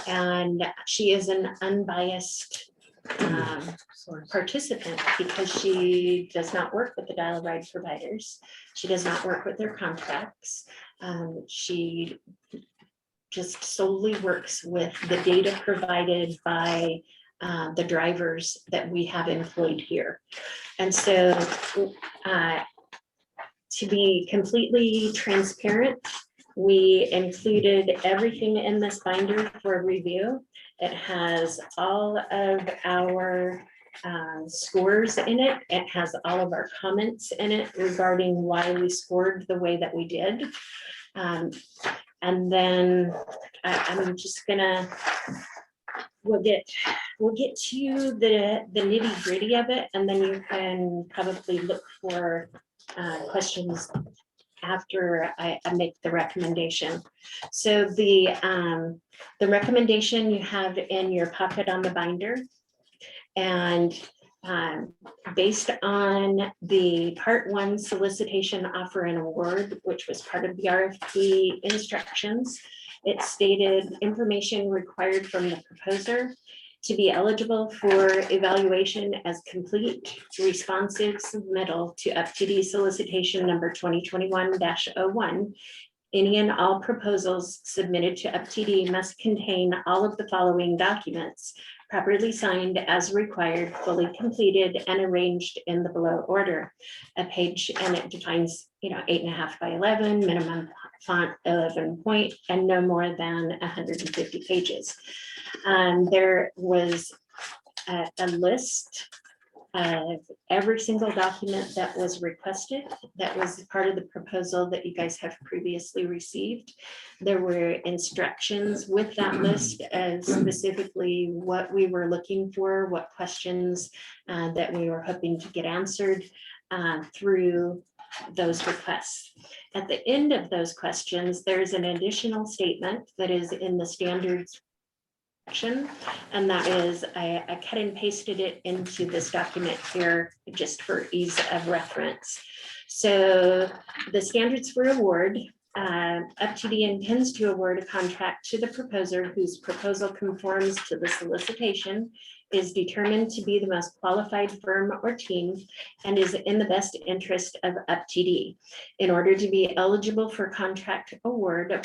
And she is an unbiased participant because she does not work with the dial ride providers. She does not work with their contracts. She just solely works with the data provided by the drivers that we have employed here. And so to be completely transparent, we included everything in this binder for review. It has all of our scores in it. It has all of our comments in it regarding why we scored the way that we did. And then I'm just gonna, we'll get to the nitty gritty of it, and then you can probably look for questions after I make the recommendation. So the recommendation you have in your pocket on the binder. And based on the part 1 solicitation offer and award, which was part of the RFP instructions, it stated information required from the proposer to be eligible for evaluation as complete responsive submittal to UPTD solicitation number 2021-01. Any and all proposals submitted to UPTD must contain all of the following documents: properly signed as required, fully completed, and arranged in the below order. A page, and it defines, 8.5 by 11, minimum font 11 point, and no more than 150 pages. There was a list of every single document that was requested, that was part of the proposal that you guys have previously received. There were instructions with that list as specifically what we were looking for, what questions that we were hoping to get answered through those requests. At the end of those questions, there's an additional statement that is in the standards section, and that is, I cut and pasted it into this document here just for ease of reference. So the standards for award, UPTD intends to award a contract to the proposer whose proposal conforms to the solicitation, is determined to be the most qualified firm or team, and is in the best interest of UPTD. In order to be eligible for contract award, a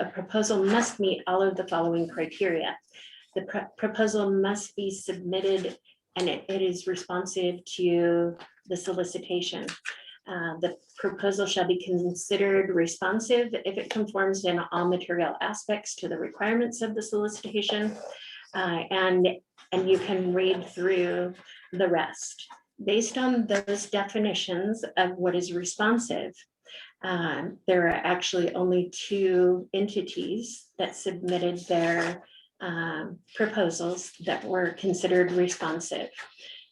proposal must meet all of the following criteria. The proposal must be submitted and it is responsive to the solicitation. The proposal shall be considered responsive if it conforms in all material aspects to the requirements of the solicitation. And you can read through the rest. Based on those definitions of what is responsive, there are actually only 2 entities that submitted their proposals that were considered responsive.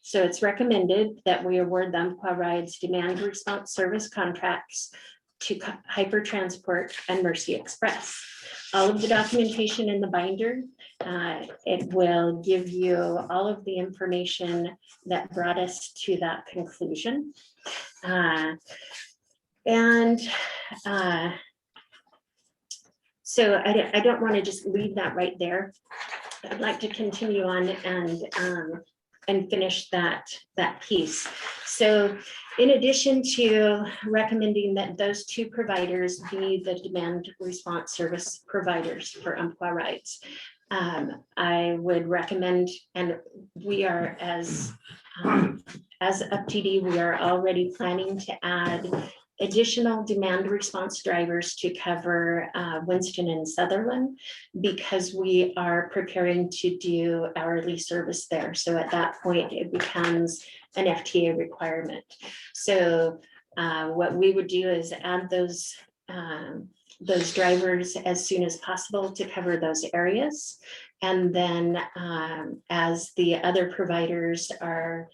So it's recommended that we award the Umpqua Rides demand response service contracts to Hyper Transport and Mercy Express. All of the documentation in the binder, it will give you all of the information that brought us to that conclusion. So I don't want to just leave that right there. I'd like to continue on and finish that piece. So in addition to recommending that those 2 providers be the demand response service providers for Umpqua Rides, I would recommend, and we are as UPTD, we are already planning to add additional demand response drivers to cover Winston and Sutherland, because we are preparing to do hourly service there. So at that point, it becomes an FTA requirement. So what we would do is add those drivers as soon as possible to cover those areas. And then as the other providers are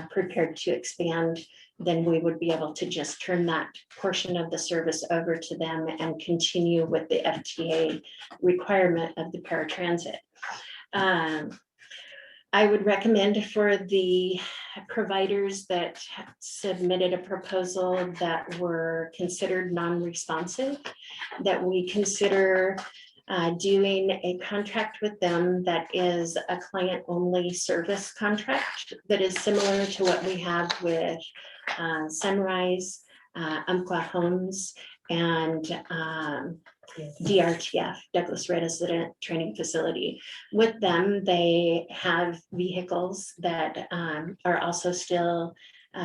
prepared to expand, then we would be able to just turn that portion of the service over to them and continue with the FTA requirement of the paratransit. I would recommend for the providers that submitted a proposal that were considered non-responsive, that we consider doing a contract with them that is a client-only service contract that is similar to what we have with Sunrise, Umpqua Homes, and DRTF, Douglas Resident Training Facility. With them, they have vehicles that are also still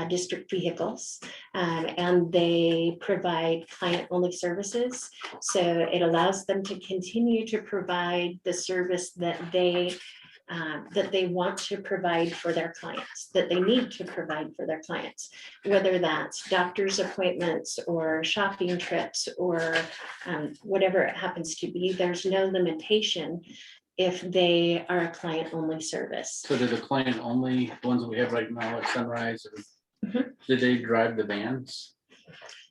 district vehicles, and they provide client-only services. So it allows them to continue to provide the service that they that they want to provide for their clients, that they need to provide for their clients, whether that's doctor's appointments or shopping trips or whatever it happens to be. There's no limitation if they are a client-only service. So do the client only ones that we have right now at Sunrise, or Mhm. did they drive the vans,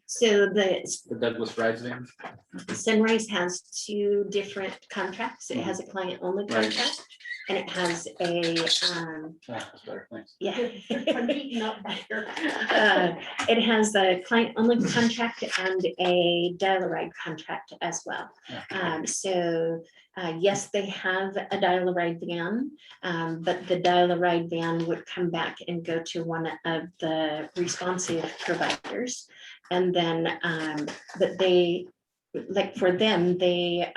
So the the Douglas Rides vans? Sunrise has two different contracts. It has a client-only Right. contract and it has a, Ah, that's better, thanks. yeah. I'm beating up back here. It has a client-only contract and a dial-a-ride contract as well. Yeah. Yes, they have a dial-a-ride van, but the dial-a-ride van would come back and go to one of the responsive providers. And then, but they, like for them, they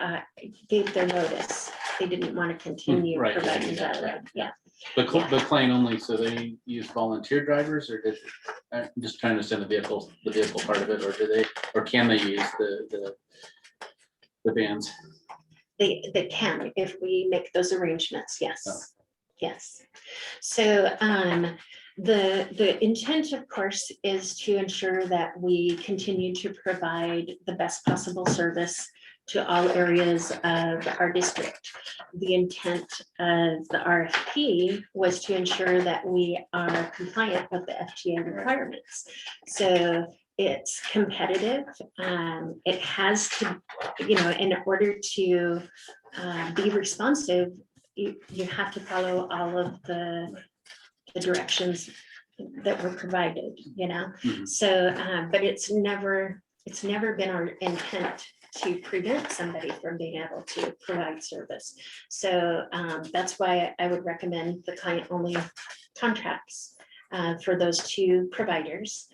gave their notice. They didn't want to continue Right, yeah, providing yeah, dial-a-ride, yeah. But Yeah. the client only, so they use volunteer drivers, or did, I'm just trying to understand the vehicle part of it, or do they, or can they use the vans? They can, if we make those arrangements, Oh. yes, yes. So the intent, of course, is to ensure that we continue to provide the best possible service to all areas of our district. The intent of the RFP was to ensure that we are compliant with the FTA requirements. So it's competitive. It has to, in order to be responsive, you have to follow all of the directions that were provided, Mhm. So, but it's never been our intent to prevent somebody from being able to provide service. So that's why I would recommend the client-only contracts for those two providers.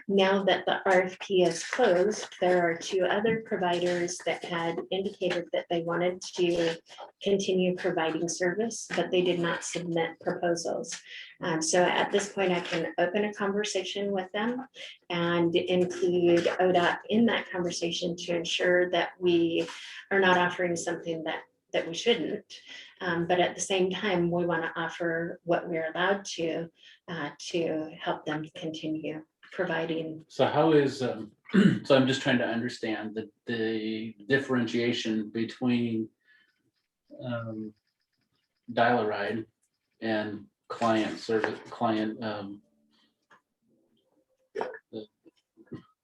Now that the RFP is closed, there are two other providers that had indicated that they wanted to continue providing service, but they did not submit proposals. So at this point, I can open a conversation with them and include ODOT in that conversation to ensure that we are not offering something that we shouldn't. But at the same time, we want to offer what we're allowed to help them continue providing. So how is, so I'm just trying to understand the differentiation between dial-a-ride and client service,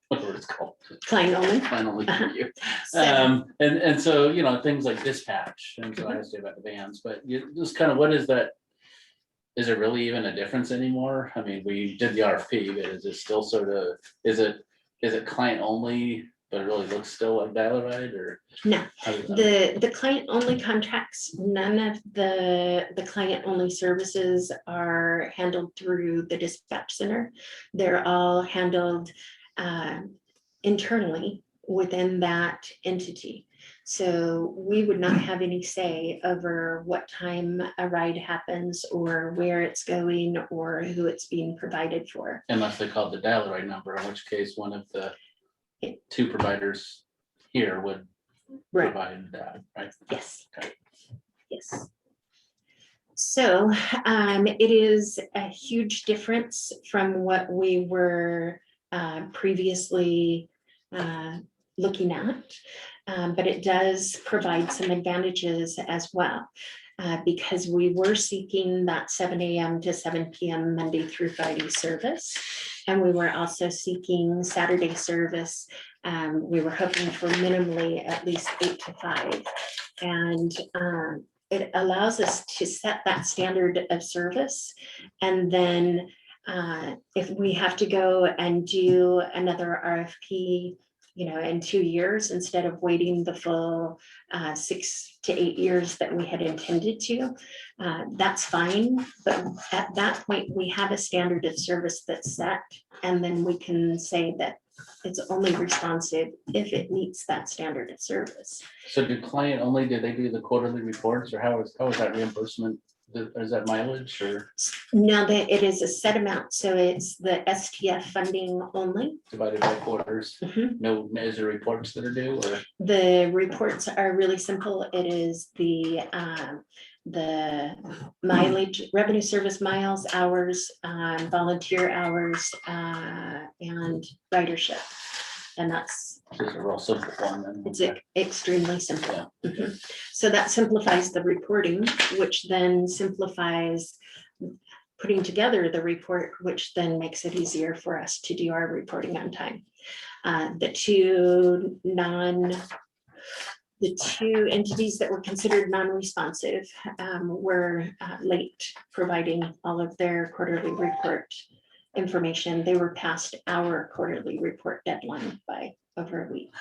what word it's called? Client only. Client only, thank you. So, And so, things like dispatch, and so I asked you about the vans, but you just kind of, what is that? Is there really even a difference anymore? I mean, we did the RFP, but is it still sort of, is it client only, but it really looks still like dial-a-ride, or? No, how does that- the client only contracts, none of the client only services are handled through the dispatch center. They're all handled internally within that entity. So we would not have any say over what time a ride happens or where it's going or who it's being provided for. Unless they called the dial-a-ride number, in which case one of the two providers here would Right. provide that, right? Yes. Okay. Yes. So it is a huge difference from what we were previously looking at, but it does provide some advantages as well. Because we were seeking that 7 a.m. to 7 p.m. Monday through Friday service. And we were also seeking Saturday service. We were hoping for minimally at least 8 to 5. And it allows us to set that standard of service. And then if we have to go and do another RFP, in 2 years, instead of waiting the full 6 to 8 years that we had intended to, that's fine. But at that point, we have a standard of service that's set, and then we can say that it's only responsive if it meets that standard of service. So do client only, did they do the quarterly reports, or how is that reimbursement? Is that mileage, or No, that it is a set amount, so it's the STF funding only. divided by quarters? Mhm. No, is there reports that are due, or? The reports are really simple. It is the the mileage, revenue service miles, hours, volunteer hours, and ridership. And that's, This is a real simple one. then. it's extremely simple. Yeah. Mhm. So that simplifies the reporting, which then simplifies putting together the report, which then makes it easier for us to do our reporting on time. The two entities that were considered non-responsive were late providing all of their quarterly report information. They were past our quarterly report deadline by over a week.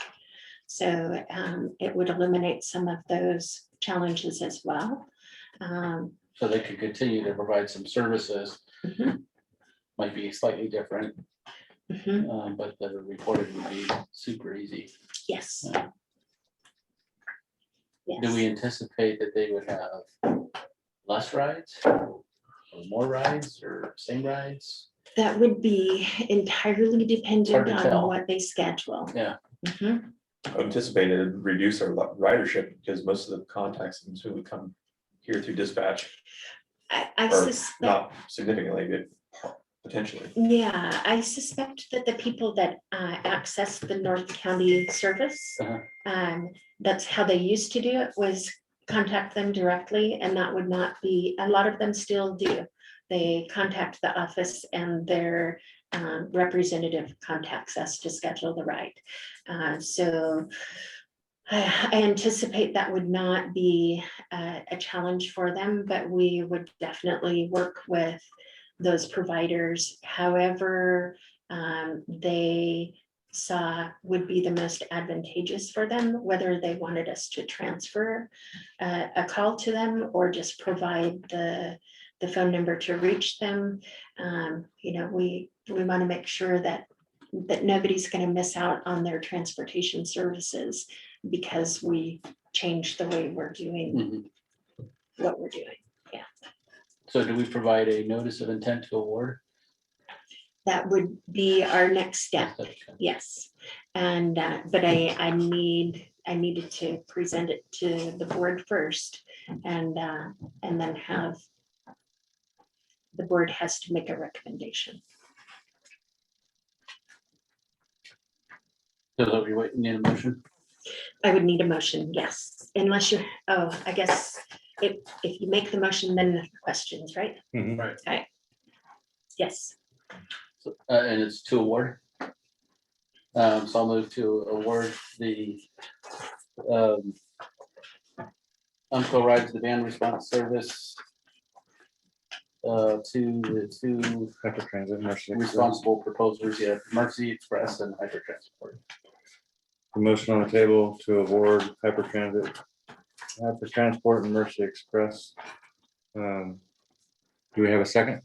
So it would eliminate some of those challenges as well. So they could continue to provide some services, Mhm, might be slightly different, mhm. but the reporting would be super easy. Yes. Yeah. Do we anticipate that they would have less rides? Or more rides or same rides? That would be entirely Hard dependent to on tell. what they schedule. Yeah. Mhm. I anticipated reduce our ridership because most of the contacts would come here through dispatch, I or suspect, not significantly, but potentially. yeah, I suspect that the people that access the North County service, Uh-huh. that's how they used to do it, was contact them directly, and that would not be, a lot of them still do. They contact the office and their representative contacts us to schedule the ride. So I anticipate that would not be a challenge for them, but we would definitely work with those providers, however they saw would be the most advantageous for them, whether they wanted us to transfer a call to them or just provide the phone number to reach them. You know, we want to make sure that nobody's going to miss out on their transportation services because we changed the way we're doing Mhm. what we're doing. So do we provide a notice of intent to award? That would be our next step, yes. And, but I needed to present it to the board first and then have, the board has to make a recommendation. So we wait, need a motion? I would need a motion, yes, unless you, I guess if you make the motion, then questions, right? Mhm. Right. Yes, And it's to award. So I'll move to award the Umpqua Rides Demand Response Service to the two Hypertransit, Mercy Express. responsible proposers, yeah, Mercy Express and Hyper Transport. The motion on the table to award Hypertransit, Hypertransport and Mercy Express. Do we have a second?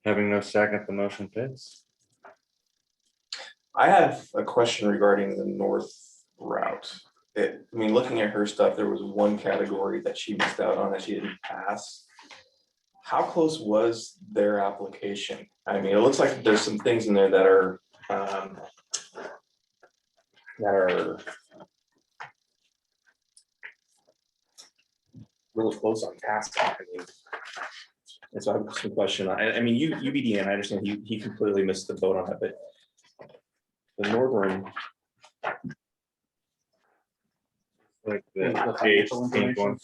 Having no second, the motion fits. I have a question regarding the north route. I mean, looking at her stuff, there was one category that she missed out on that she didn't pass. How close was their application? I mean, it looks like there's some things in there that are really close on passing. I mean, and so I have some question. I mean, UBDN, I understand he completely missed the boat on it, but the northern. Like The the financial pink one.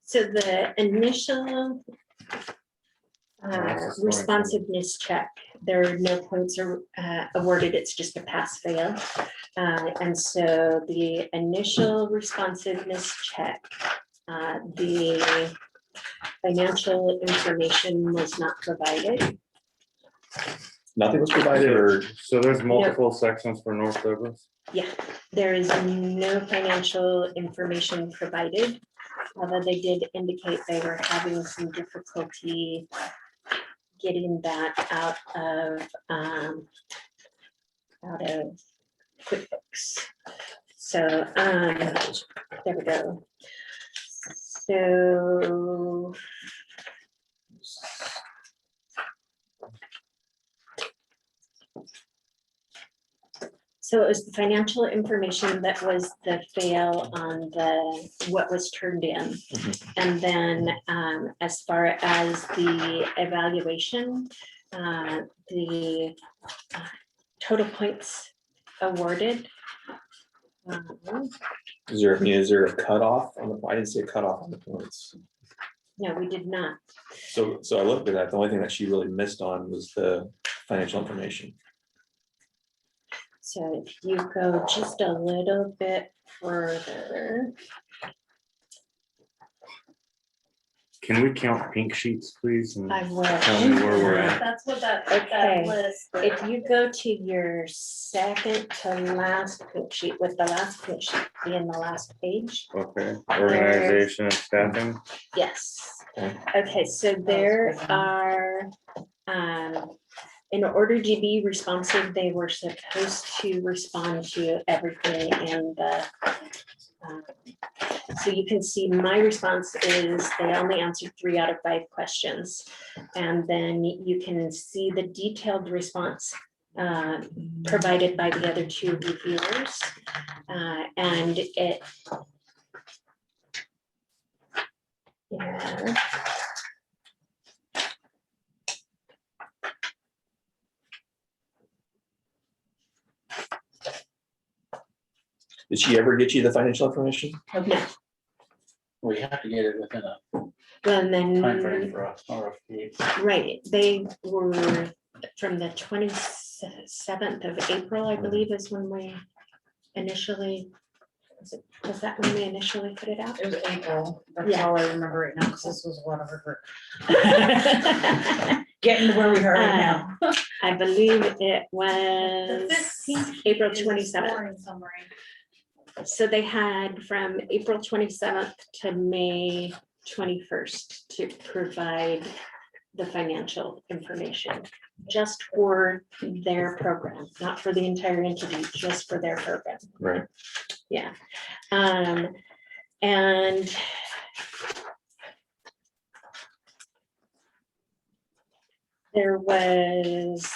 so the initial that's the responsiveness check, there are no points are awarded, it's just a pass fail. And so the initial responsiveness check, the financial information was not provided. Nothing was provided, or So there's multiple sections for North Douglas. Yeah, there is no financial information provided, although they did indicate they were having some difficulty getting that out of QuickBooks. So there we go. So it was the financial information that was the fail on the, what was turned in. And then as far as the evaluation, the total points awarded. Is there a cutoff on the, I didn't see a cutoff on the points. No, we did not. So I looked at that. The only thing that she really missed on was the financial information. So if you go just a little bit further, Can we count pink sheets, please? And I will. tell me where we're at. That's what that Okay. list. If you go to your second to last pink sheet, with the last pink sheet being the last page, Okay, organization and staffing. yes. Okay. Okay, so there are, in order to be responsive, they were supposed to respond to everything in the. So you can see my response is they only answered 3 out of 5 questions. And then you can see the detailed response provided by the other 2 reviewers. And it. Yeah. Did she ever get you the financial information? No, We have to get it within a and timeframe then, for a RFP. right, they were from the 27th of April, I believe, is when we initially, was that when we initially put it out? It was April, that's Yeah. all I remember right now, because this was a lot of her work. Getting to where we are right now. I believe it The was fifth April is a 27th. scoring summary. So they had from April 27th to May 21st to provide the financial information, just for their program, not for the entire entity, just for their program. Right. Yeah. And there was,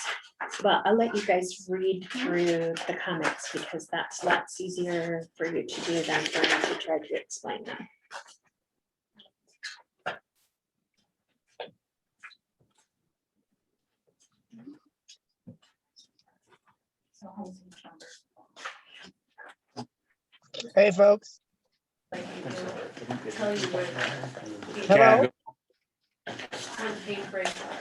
well, I'll let you guys read through the comments because that's lots easier for you to do than for me to try to explain them. So homes and numbers. Hey, folks. Like you do, tell you where the Hello? front page breaks are.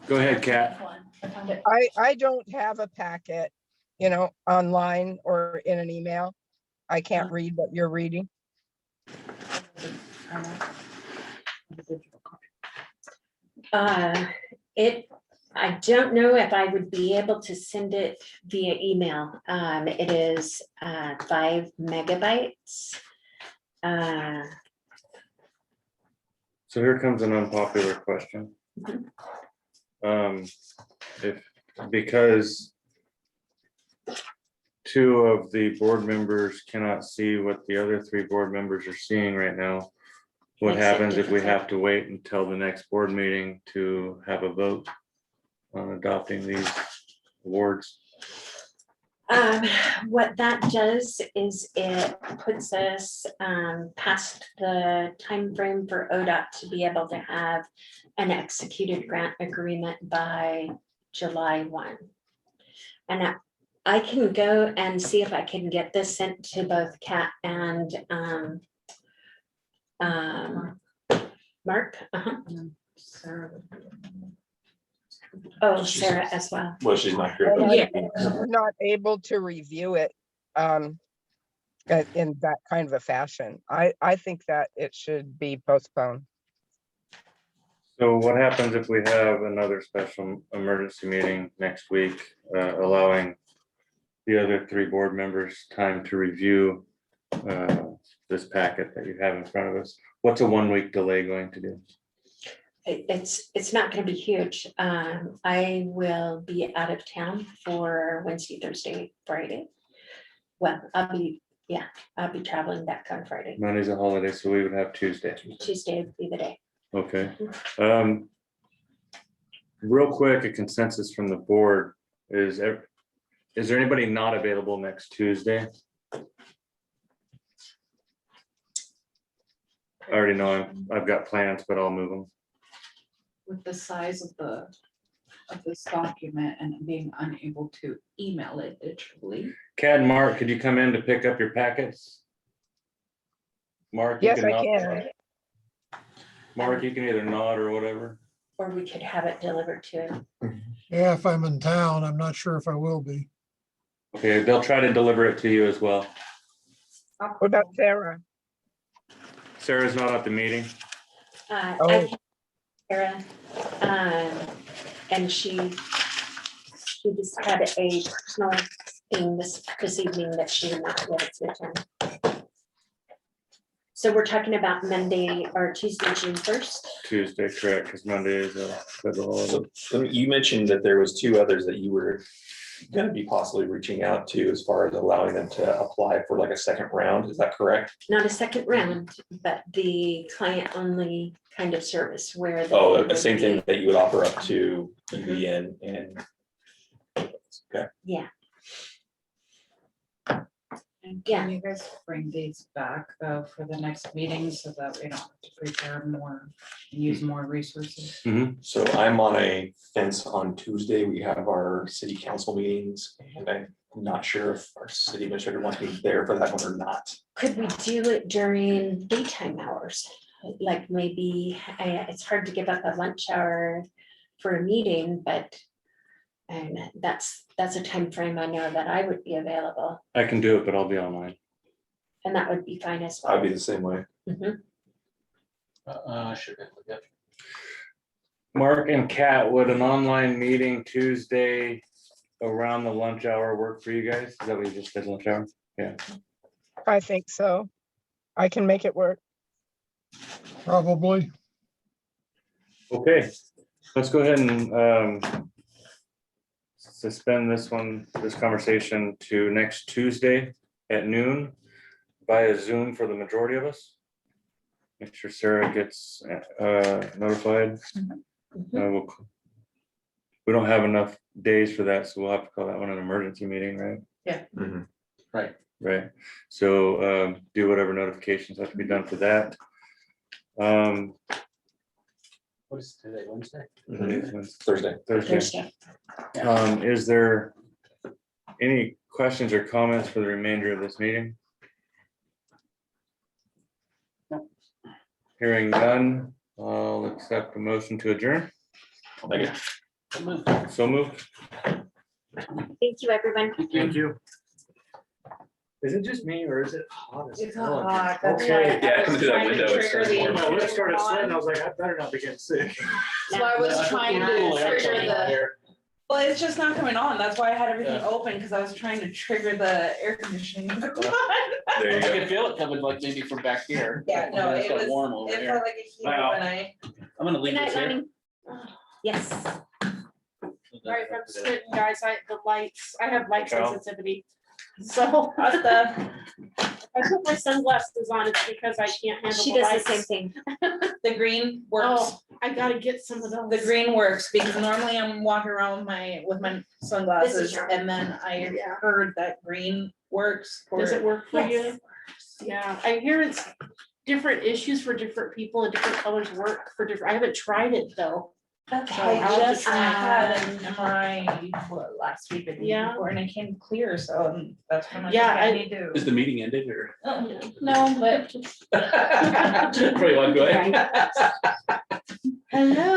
Go ahead, Kat. I found it. I don't have a packet, online or in an email. I can't read what you're reading. I don't know if I would be able to send it via email. It is 5 megabytes. So here comes an unpopular question. Because 2 of the board members cannot see what the other 3 board members are seeing right now, what Makes it happens if we difficult. have to wait until the next board meeting to have a vote on adopting these awards? What that does is it puts us past the time frame for ODOT to be able to have an executed grant agreement by July 1. And I can go and see if I can get this sent to both Kat and Mark. Oh, Sarah as well. Well, she's not here. And but- I'm not able to review it in that kind of a fashion. I think that it should be postponed. So what happens if we have another special emergency meeting next week, allowing the other 3 board members time to review this packet that you have in front of us? What's a 1-week delay going to do? It's not gonna be huge. I will be out of town for Wednesday, Thursday, Friday. Well, I'll be traveling back on Friday. Monday's a holiday, so we would have Tuesday. Tuesday would be the day. Okay. Real quick, a consensus from the board is Is there anybody not available next Tuesday? I already know I've got plans, but I'll move them. With the size of this document and being unable to email it digitally. Kat and Mark, could you come in to pick up your packets? Mark, you Yes, I nod. can. Mark, you can either nod or whatever. Or we could have it delivered to him. Yeah, if I'm in town, I'm not sure if I will be. Okay, they'll try to deliver it to you as well. What about Sarah? Sarah's not at the meeting. I Oh. can- Sarah, and she just had a personal thing this evening that she would not be able to attend. So we're talking about Monday or Tuesday, June 1st. Tuesday, correct, because Monday is a federal holiday. So you mentioned that there was 2 others that you were gonna be possibly reaching out to as far as allowing them to apply for like a second round. Is that correct? Not a second round, but the client only kind of service where. they Oh, the would same be- thing that you would offer up to UVN and. Okay, Yeah, And Yeah. can you guys bring these back for the next meeting so that we don't have to prepare more and use more resources? so I'm on a fence on Tuesday. We have our city council meetings and I'm not sure if our city administrator wants me there for that one or not. could we do it during daytime hours? Like maybe, it's hard to give up a lunch hour for a meeting, but and that's a time frame I know that I would be available, I can do it, but I'll be online. and that would be fine as I'd well. be the same way. Mhm. Sure. Yeah. Mark and Kat, would an online meeting Tuesday around the lunch hour work for you guys? Is that what you just said, lunch hour? Yeah. I think so. I can make it work. Probably. Okay, let's go ahead and suspend this conversation to next Tuesday at noon via Zoom for the majority of us. Make sure Sarah gets notified. We don't have enough days for that, so we'll have to call that one an emergency meeting, right? Right. Right, so do whatever notifications have to be done for that. What is today, Wednesday? Thursday. Thursday. Thursday. Is there any questions or comments for the remainder of this meeting? No. Hearing none, I'll accept a motion to adjourn. I'll make it. So moved. Thank you, everyone. Thank you. Is it just me or is it hot as It's hell? hot, that's Okay. why Yeah, I come was to that trying to window, it's trigger the. warm. When I started on. sweating, I was like, I better not be getting sick. So I was trying to trigger the, well, it's just not coming on, that's why I had everything Yeah. open, because I was trying to trigger the air conditioning. There I you go. can feel it coming like maybe from back here. Yeah, no, It's it got was, warm over it here. felt like a heat Wow. when I. I'm gonna leave Good this night, here. Lonnie. Yes. Right, I'm sitting, guys, the lights, I have light Cal? sensitivity. So I put my sunglasses on, it's because I can't handle She the does the lights. same thing. The green works, Oh, I gotta get some of those. the green works, because normally I'm walking around with my sunglasses, your- and then I Yeah. heard that green works. Does it work for you? Yes. Yeah, I hear it's different issues for different people and different colors work for different, I haven't tried it though. Okay, I'll have to I just try. had an MRI, last week, or the week Yeah. before, and it came clear, so that's when I Yeah, think I I- need to. Is the meeting ended or? No, but. Probably want to go ahead. Hello.